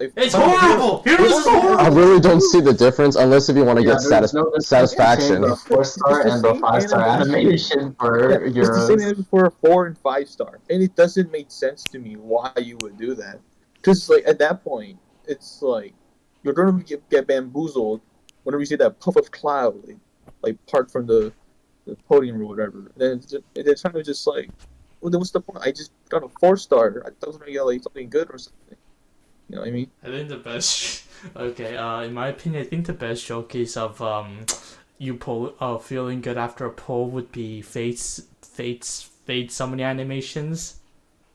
like, It's Final horrible! Heroes is I horrible! really don't see the difference unless if you want to Yeah, get there's no difference satisfaction. between the It's the- 4-star it's the and the same 5-star animation for Yeah, it's the same Euros. as for a 4 and 5-star, and it doesn't make sense to me why you would do that. Because like at that point, it's like you're gonna get bamboozled whenever you see that puff of cloud like part from the podium or whatever. Then it's kind of just like, well, then what's the point? I just got a 4-star. I thought I was gonna get like something good or something. You know what I mean? I think the best. Okay, in my opinion, I think the best showcase of feeling good after a pull would be Fate summoning animations.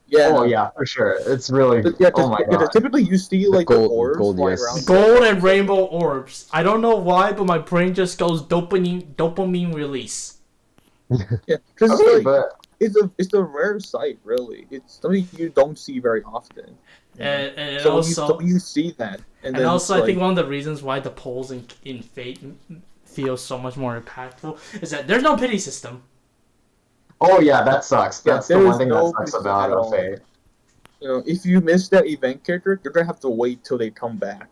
Yeah. Oh yeah, for sure. It's really. But yeah, Oh my god. typically you see like the orbs gold, flying yes. around. Gold and rainbow orbs. I don't know why, but my brain just goes dopamine release. Yeah, because Okay, like but it's a rare sight, really. It's something you don't see very often. You know? And So also, when you see that, and then also, it's I think like, one of the reasons why the polls in Fate feel so much more impactful is that there's no pity system. oh yeah, that sucks. Yeah, That's the there one is thing no that sucks pity about at all. Fate. you know, if you miss that event character, you're gonna have to wait till they come back.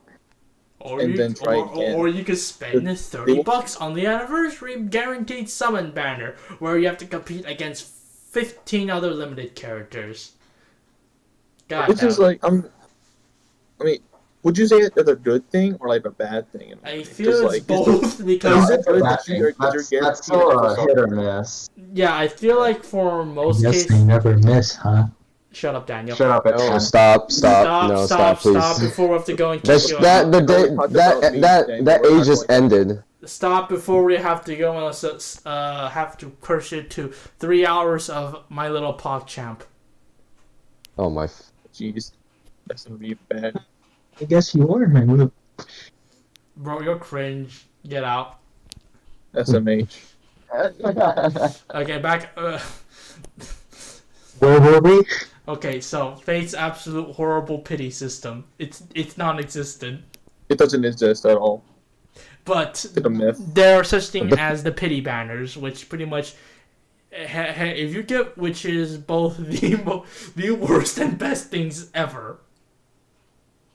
Or And you, then try or, again. or you could spend the They will- $30 on the anniversary guaranteed summon banner, where you have to compete against 15 other limited characters. God Which damn. is like, I mean, would you say it as a good thing or like a bad thing? In a I way? feel 'Cause, it's like, both Is because it good That that you're that's guaranteed still an a FSR? hit or miss. yeah, I feel like for I most guess cases. they never miss, huh? Shut up, Daniel. Shut up, it's No, fine. stop, Stop please. before we have to go and kick That's you that out. the I know we day talked about me, that Daniel, that we're not age just going- ended. Stop before we have to go and have to curse you to 3 hours of My Little PogChamp. Oh my. Jeez, that's gonna be bad. I guess you are my little. Bro, you're cringe. Get out. SMH. Okay, back. Where were we? Okay, so Fate's absolute horrible pity system. It's non-existent. It doesn't exist at all. But It's a myth. there are such things as the pity banners, which pretty much, if you get, which is both the worst and best things ever.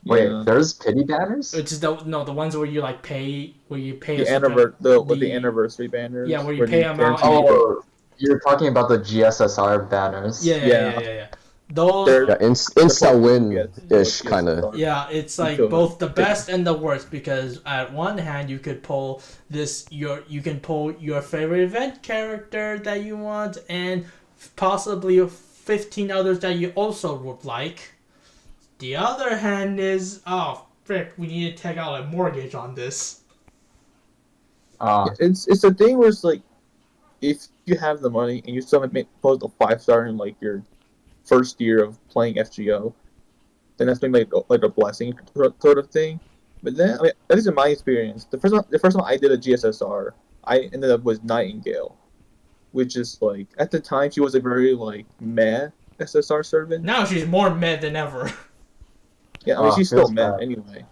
Wait, Yeah. there's pity banners? Which is the ones where you like pay, where you pay The a certain- the anniversary banners. Yeah, where you where pay they amount guarantee and- Oh, you're talking about the GSSR banners. Yeah. Those. They're- Yeah, insta win ish Yes, kind of. sorry. Yeah, it's like feel both the that. best and the worst because at one hand you could pull you can pull your favorite event character that you want and possibly 15 others that you also would like. The other hand is frick, we need to take out a mortgage on this. It's a thing where it's like, if you have the money and you still haven't post a 5-star in like your first year of playing FGO, then that's been like a blessing sort of thing. But then, I mean, at least in my experience, the first time I did a GSSR, I ended up with Nightingale, which is like at the time she was a very like meh SSR servant. Now she's more mad than ever. Yeah, I mean she's still feels meh bad. anyway.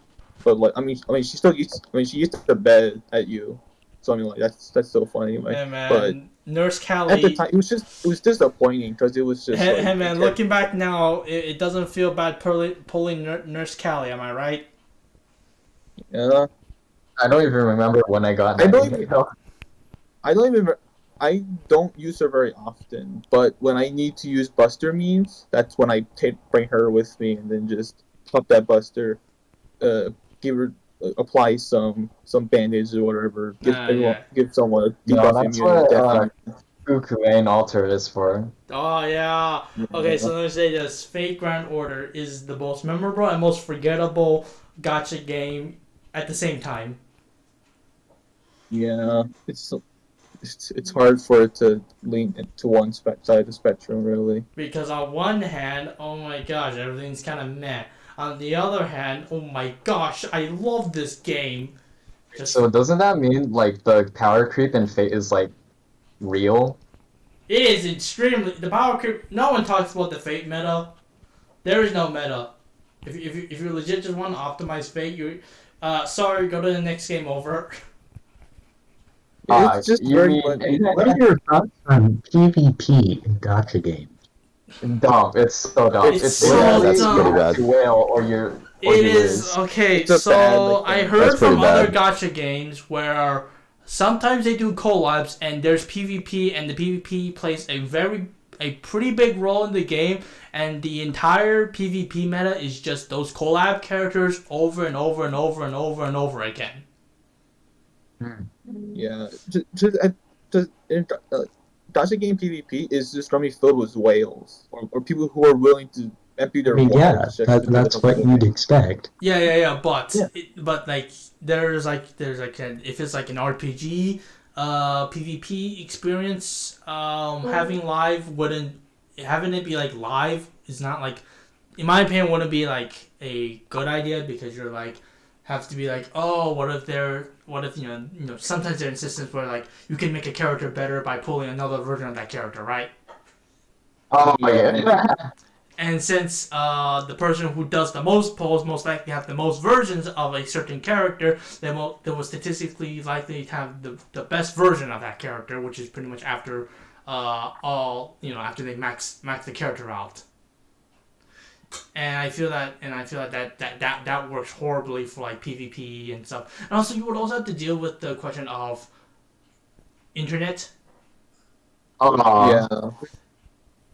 But like, I mean she still she used to bed at you, so I mean like that's so fun anyway. Hey man, But Nurse Callie. at the time, it was disappointing because it was just. Hey, like, hey man, looking back now, it doesn't feel bad pulling Nurse Callie. Am I right? Yeah, I don't even remember when I got I don't Nightingale. I don't use her very often, but when I need to use Buster means, that's when I bring her with me and then just pop that Buster, give her apply some bandages or whatever, give someone a No, debuff that's immunity. what Fukuane Alter is for. Oh yeah. Okay, so let me say this: Fate Grand Order is the most memorable and most forgettable gacha game at the same time. Yeah, it's hard for it to lean to one side of the spectrum, really. Because on one hand, oh my gosh, everything's kind of meh. On the other hand, oh my gosh, I love this game. So doesn't that mean like the power creep in Fate is like real? It is extremely the power creep. No one talks about the Fate meta. There is no meta. If you legit just want to optimize Fate, sorry, go to the next game over. It's just you very mean- much. What are your thoughts on PvP in gacha games? dumb. It's so dumb. It's It's so literally that's dumb. pretty you have bad. to whale or It you is lose. okay. It's a bad So I mechanic. heard That's pretty from other bad. gacha games where sometimes they do collabs and there's PvP and the PvP plays a pretty big role in the game, and the entire PvP meta is just those collab characters over and over and over and over and over again. Yeah, gacha game PvP is just normally filled with whales or people who are willing to empty I their mean, yeah, wallets just to do the that's what whole you'd thing. expect. Yeah. But Yeah. but like if it's like an RPG PvP experience, having live wouldn't having it be like live is not like, in my opinion, wouldn't be like a good idea, because you're like have to be like, oh, what if sometimes there are instances where like you can make a character better by pulling another version of that character, right? Oh yeah. And since the person who does the most polls most likely have the most versions of a certain character, they will statistically likely have the best version of that character, which is pretty much after after they max the character out. And I feel that works horribly for like PvP and stuff. And also, you would also have to deal with the question of internet. Oh Yeah,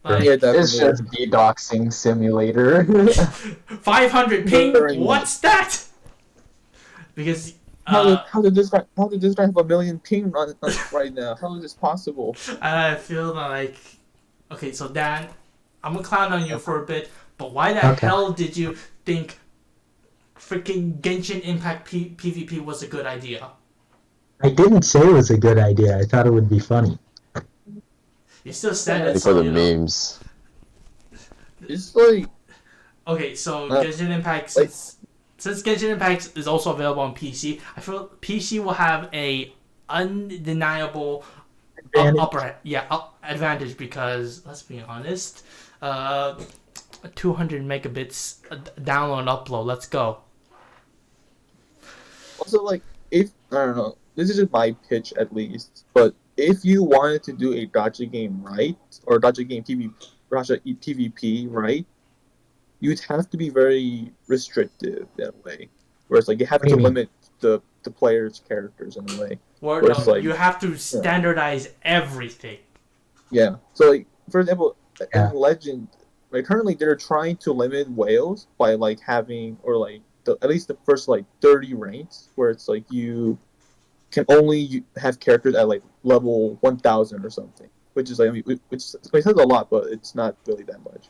Like, yeah, it's definitely. just doxing simulator. 500 ping. Very What's that? Because How did this guy have a million ping on right now? How is this possible? I feel like, okay, so Dan, I'm gonna clown on you for a bit, but why the Okay. hell did you think freaking Genshin Impact PvP was a good idea? I didn't say it was a good idea. I thought it would be funny. You still said it, For so the you know. memes. It's like Okay, so Uh, Genshin Impact, like- since Genshin Impact is also available on PC, I feel PC will have a undeniable Advantage. advantage, because let's be honest, 200 megabits download and upload. Let's go. also like if I don't know, this is just my pitch at least, but if you wanted to do a gacha game right or gacha game PvP right, you'd have to be very restrictive in a way. Whereas like you have What do to you mean? limit the player's characters in a way. Or Whereas, no, like- you have to standardize everything. Yeah. So like for example, Yeah. in Legend, like currently they're trying to limit whales by like having or like at least the first like 30 ranks where it's like you can only have characters at like level 1000 or something, which is like which says a lot, but it's not really that much.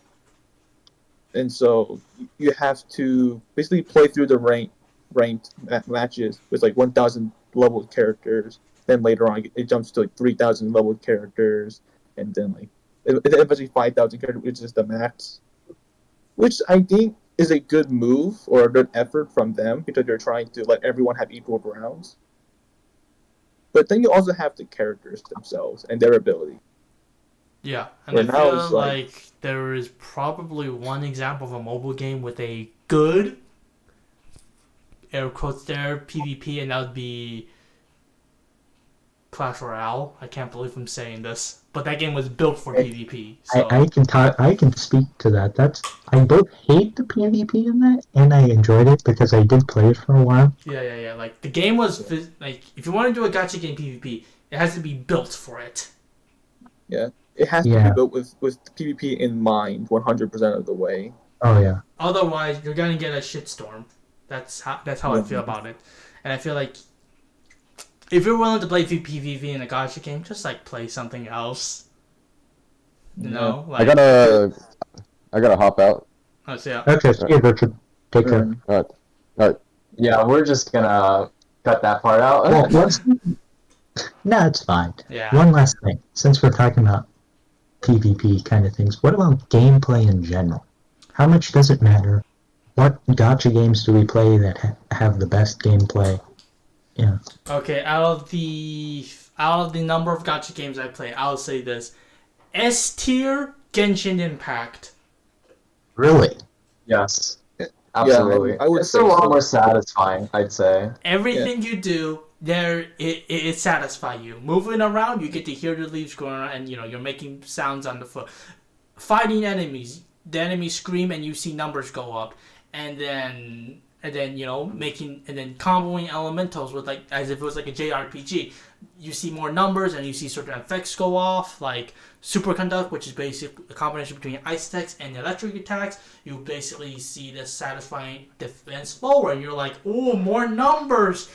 And so you have to basically play through the ranked matches with like 1000 leveled characters. Then later on, it jumps to like 3000 leveled characters, and then like eventually 5000 characters, which is the max. Which I think is a good move or a good effort from them because they're trying to let everyone have equal rounds. But then you also have the characters themselves and their ability. Yeah, and Where I now feel it's like- like there is probably one example of a mobile game with a good, air quotes there, PvP, and that would be Clash Royale. I can't believe I'm saying this, but that game was built for PvP. So I can speak to that. I both hate the PvP in that, and I enjoyed it because I did play it for a while. yeah. Like the game was like, if you want to do a gacha game PvP, it has to be built for it. It has to Yeah. be built with PvP in mind 100% of the way. Oh yeah. Otherwise, you're gonna get a shitstorm. That's how I feel about it, and I feel like if you're willing to play PvP in a gacha game, just like play something else. You know, I like gotta hop out. let's see. Okay, see you, Richard. Take care. Alright. Yeah, we're just gonna cut that part out. Well, no, it's fine. Yeah. One last thing, since we're talking about PvP kind of things, what about gameplay in general? How much does it matter? What gacha games do we play that have the best gameplay? Yeah. Okay, out of the number of gacha games I play, I'll say this: S tier Genshin Impact. Really? Yes, absolutely. I would it's say a lot so. more satisfying, I'd say. Everything you do there, it satisfies you. Moving around, you get to hear the leaves going around, and you're making sounds on the foot. fighting enemies. The enemies scream and you see numbers go up, and then making and then comboing elementals with like as if it was like a JRPG. You see more numbers and you see certain effects go off, like superconduct, which is basically a combination between ice attacks and electric attacks. You basically see this satisfying defense bow where you're like, oh, more numbers.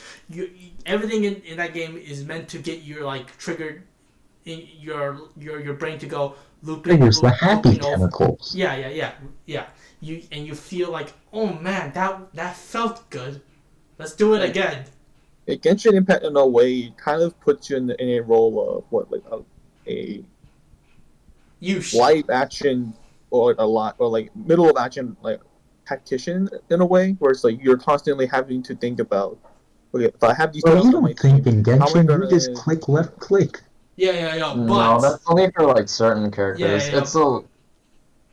Everything in that game is meant to get your like triggered in your brain to go Triggers the happy looping over. chemicals. Yeah. You feel like, oh man, that felt good. Let's do it again. Genshin Impact in a way kind of puts you in a role of what like a live action or like middle of action like tactician in a way where it's like you're constantly having to think about, okay, if I have these Well, you tiles on my don't think team, in how am I Genshin, gonna? you just click left click. Yeah. No, But that's only for like certain characters. Yeah. It's a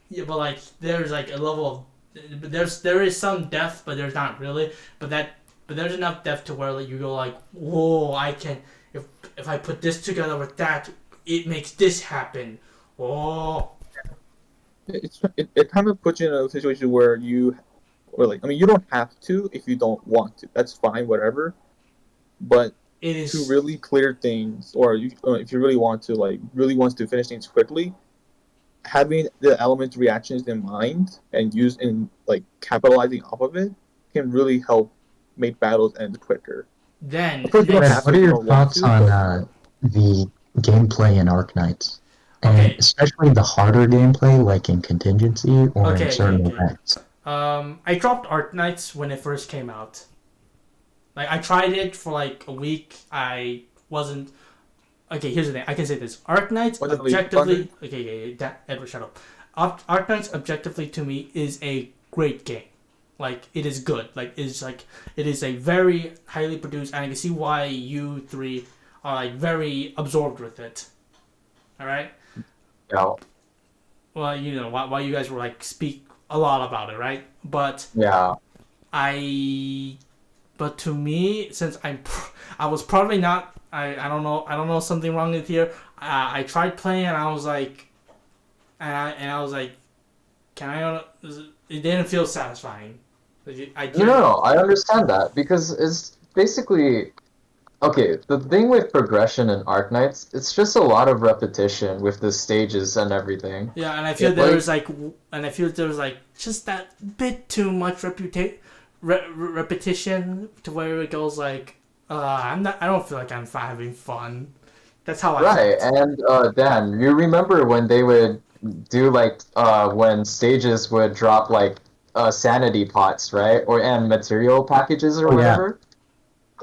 yeah, but like there's like a level of there is some depth, but there's not really. But there's enough depth to where like, you go like, whoa, I can if I put this together with that, it makes this happen. Oh. It kind of puts you in a situation where you, or like, I mean, you don't have to if you don't want to. That's fine, whatever. But It is to really clear things, or if you really want to, like, really wants to finish things quickly, having the element reactions in mind and use in like capitalizing off of it can really help make battles end quicker. then. Of course, you don't have What to, are you your don't want thoughts to, on but the gameplay in Arknights? And Okay. especially the harder gameplay, like in Contingency or in Okay. certain events. I dropped Arknights when it first came out. Like I tried it for like a week. I wasn't. Okay, here's the thing. I can say this: Arknights Was it objectively. fun? Okay, Edward, shut up. Arknights objectively to me is a great game. Like it is good. Like it is a very highly produced, and I can see why you three are like very absorbed with it. All right. yeah, Well, why you guys were like speak a lot about it, right? But yeah. I but to me, since I was probably not. I don't know something wrong with here. I tried playing and I was like, I was like, can I? It didn't feel satisfying. No, I understand that because it's basically okay. The thing with progression in Arknights, it's just a lot of repetition with the stages and everything. Yeah, and I feel there was like just that bit too much repetition to where it goes like, I don't feel like I'm having fun. That's how I Right, felt. and Dan, you remember when they would do like when stages would drop like sanity pots, right? And material packages or Oh yeah, whatever?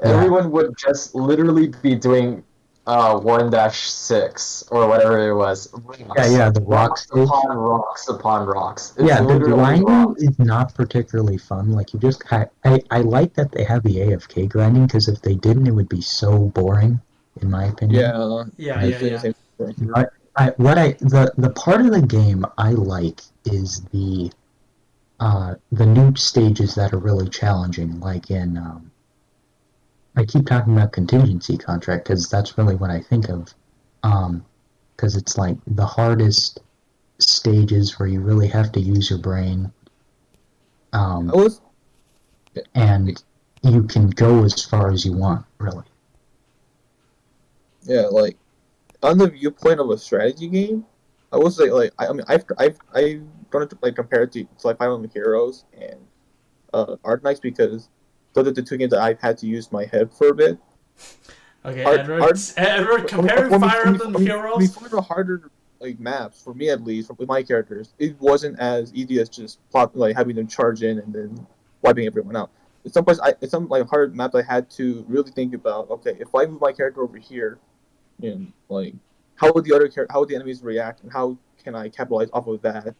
yeah, Everyone would just literally be doing 1-6 or whatever it was. yeah. The rock Rocks stage. upon rocks upon rocks. It's Yeah, the literally grinding rocks. is not particularly fun. Like you just, I like that they have the AFK grinding because if they didn't, it would be so boring, in my opinion. yeah, Yeah, Like, yeah, usually the yeah. same thing. the part of the game I like is the new stages that are really challenging, like in I keep talking about contingency contract because that's really what I think of, because it's like the hardest stages where you really have to use your brain, I um, was and you can go as far as you want, really. yeah, like on the viewpoint of a strategy game, I would say like I mean I've gone to like compare it to like Fire Emblem Heroes and Arknights because those are the two games that I've had to use my head for a bit. Okay, Art, art, Edward, comparing Fire Emblem Heroes. for the harder like maps for me at least with my characters, it wasn't as easy as just plot like having them charge in and then wiping everyone out. It's some like hard maps I had to really think about. Okay, if I move my character over here, and like how would the enemies react, and how can I capitalize off of that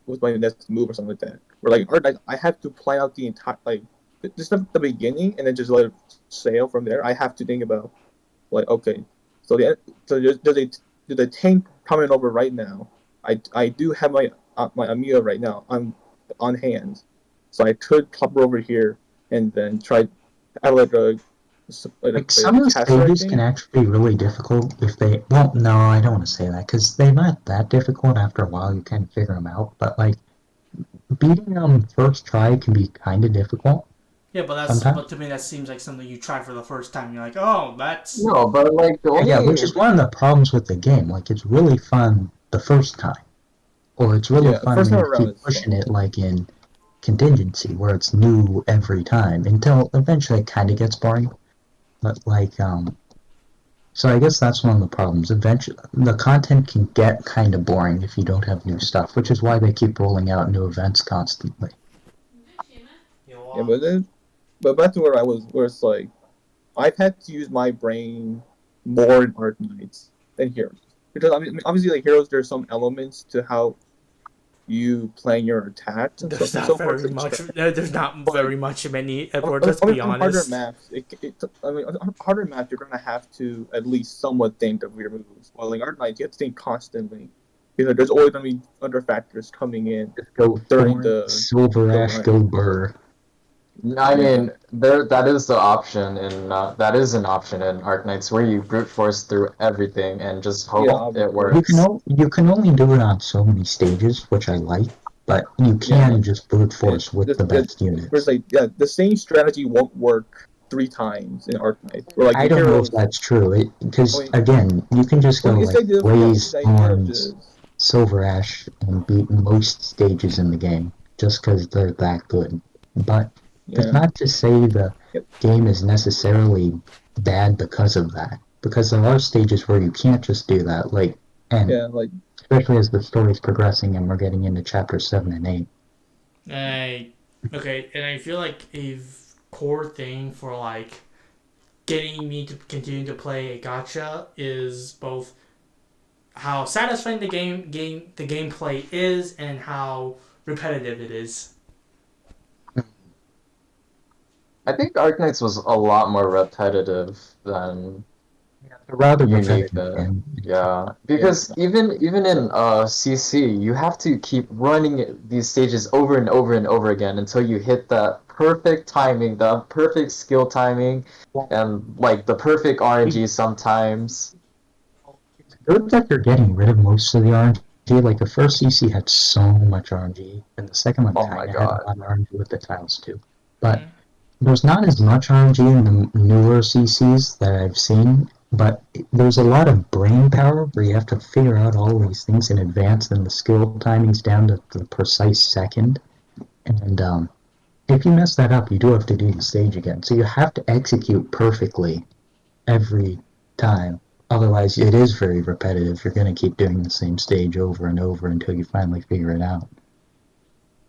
with my next move or something like that. Where like art, I have to plan out the entire like just the beginning and then just let it sail from there. I have to think about like okay, so does a tank coming over right now? I do have my Amiga right now on hand, so I could pop her over here and then try. I like Like some of the caster, I stages can think. actually be really difficult if they. Well, no, I don't want to say that because they're not that difficult. After a while, you can figure them out. But like beating them first try can be kind of difficult Yeah, sometimes. but to me that seems like something you try for the first time. You're like, oh, that's No, but like the Yeah, which only is one of the problems with the game. Like it's really fun the first time, or it's really Yeah, fun first when time you around keep is pushing fun. it, like in contingency, where it's new every time until eventually it kind of gets boring. But like So I guess that's one of the problems. Eventually, the content can get kind of boring if you don't have new stuff, which is why they keep rolling out new events constantly. Yeah, but back to where I was, where it's like I've had to use my brain more in Art Knights than Heroes because I mean, obviously, like Heroes, there's some elements to how you plan your attacks there's and not so forth. very It's much. fair. There's not But very much many efforts. Let's be on harder honest. maps, I mean, on harder maps, you're gonna have to at least somewhat think of your moves. While like Art Knights, you have to think constantly because there's always gonna be other factors coming in Just go during Thorn, Silver the Ash, go run. Burr. I Yeah, mean, that is the option in that is an option in Arknights where you brute force through everything and just yeah, hope it obviously, works. You can only do it on so many stages, which I like, but you yeah, can just brute it, force with this, the it, best there's units. like yeah, the same strategy won't work 3 times in Art Knights. Or like I in don't know if Heroes, that's true, I because mean, again, you can just well, go it's like the idea of yeah, Blaze, the idea of Thorns, just Silver Ash, and beat most stages in the game just because they're that good. But it's yeah, not to say the yep, game is necessarily bad because of that. Because there are stages where you can't just do that, like, and yeah, like especially as the story's progressing and we're getting into chapter 7 and 8. I okay, and I feel like a core thing for like getting me to continue to play a gacha is both how satisfying the gameplay is and how repetitive it is. I think Arknights was a lot more repetitive than Yeah, it's a rather unique. repetitive game. Yeah, yeah, because even in CC, you have to keep running these stages over and over and over again until you hit that perfect timing, the perfect skill timing, Well, and like the perfect RNG sometimes. it's good that they're getting rid of most of the RNG. Like the first CC had so much RNG, and the second one Oh my kind of had a God. lot of RNG with the tiles too. But Mm. there's not as much RNG in the newer CCs that I've seen, but there's a lot of brain power where you have to figure out all these things in advance, and the skill timing's down to the precise second. And if you mess that up, you do have to do the stage again. So you have to execute perfectly every time. Otherwise, it is very repetitive. You're going to keep doing the same stage over and over until you finally figure it out.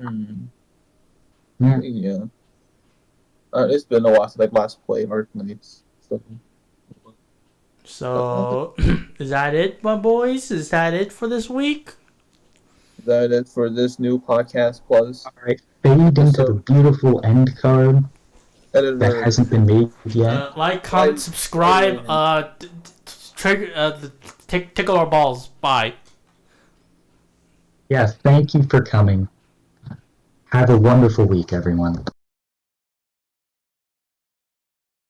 mm, Yeah. yeah. It's been a while since I last played Art Knights. So, So, is that it, my boys? Is that it for this week? that it for this new podcast plus All right. Fade into the episode. beautiful end card that Editor, hasn't been made yet. Like, comment, live subscribe. editing. Trigger. Tickle our balls. Bye. Yeah. Thank you for coming. Have a wonderful week, everyone.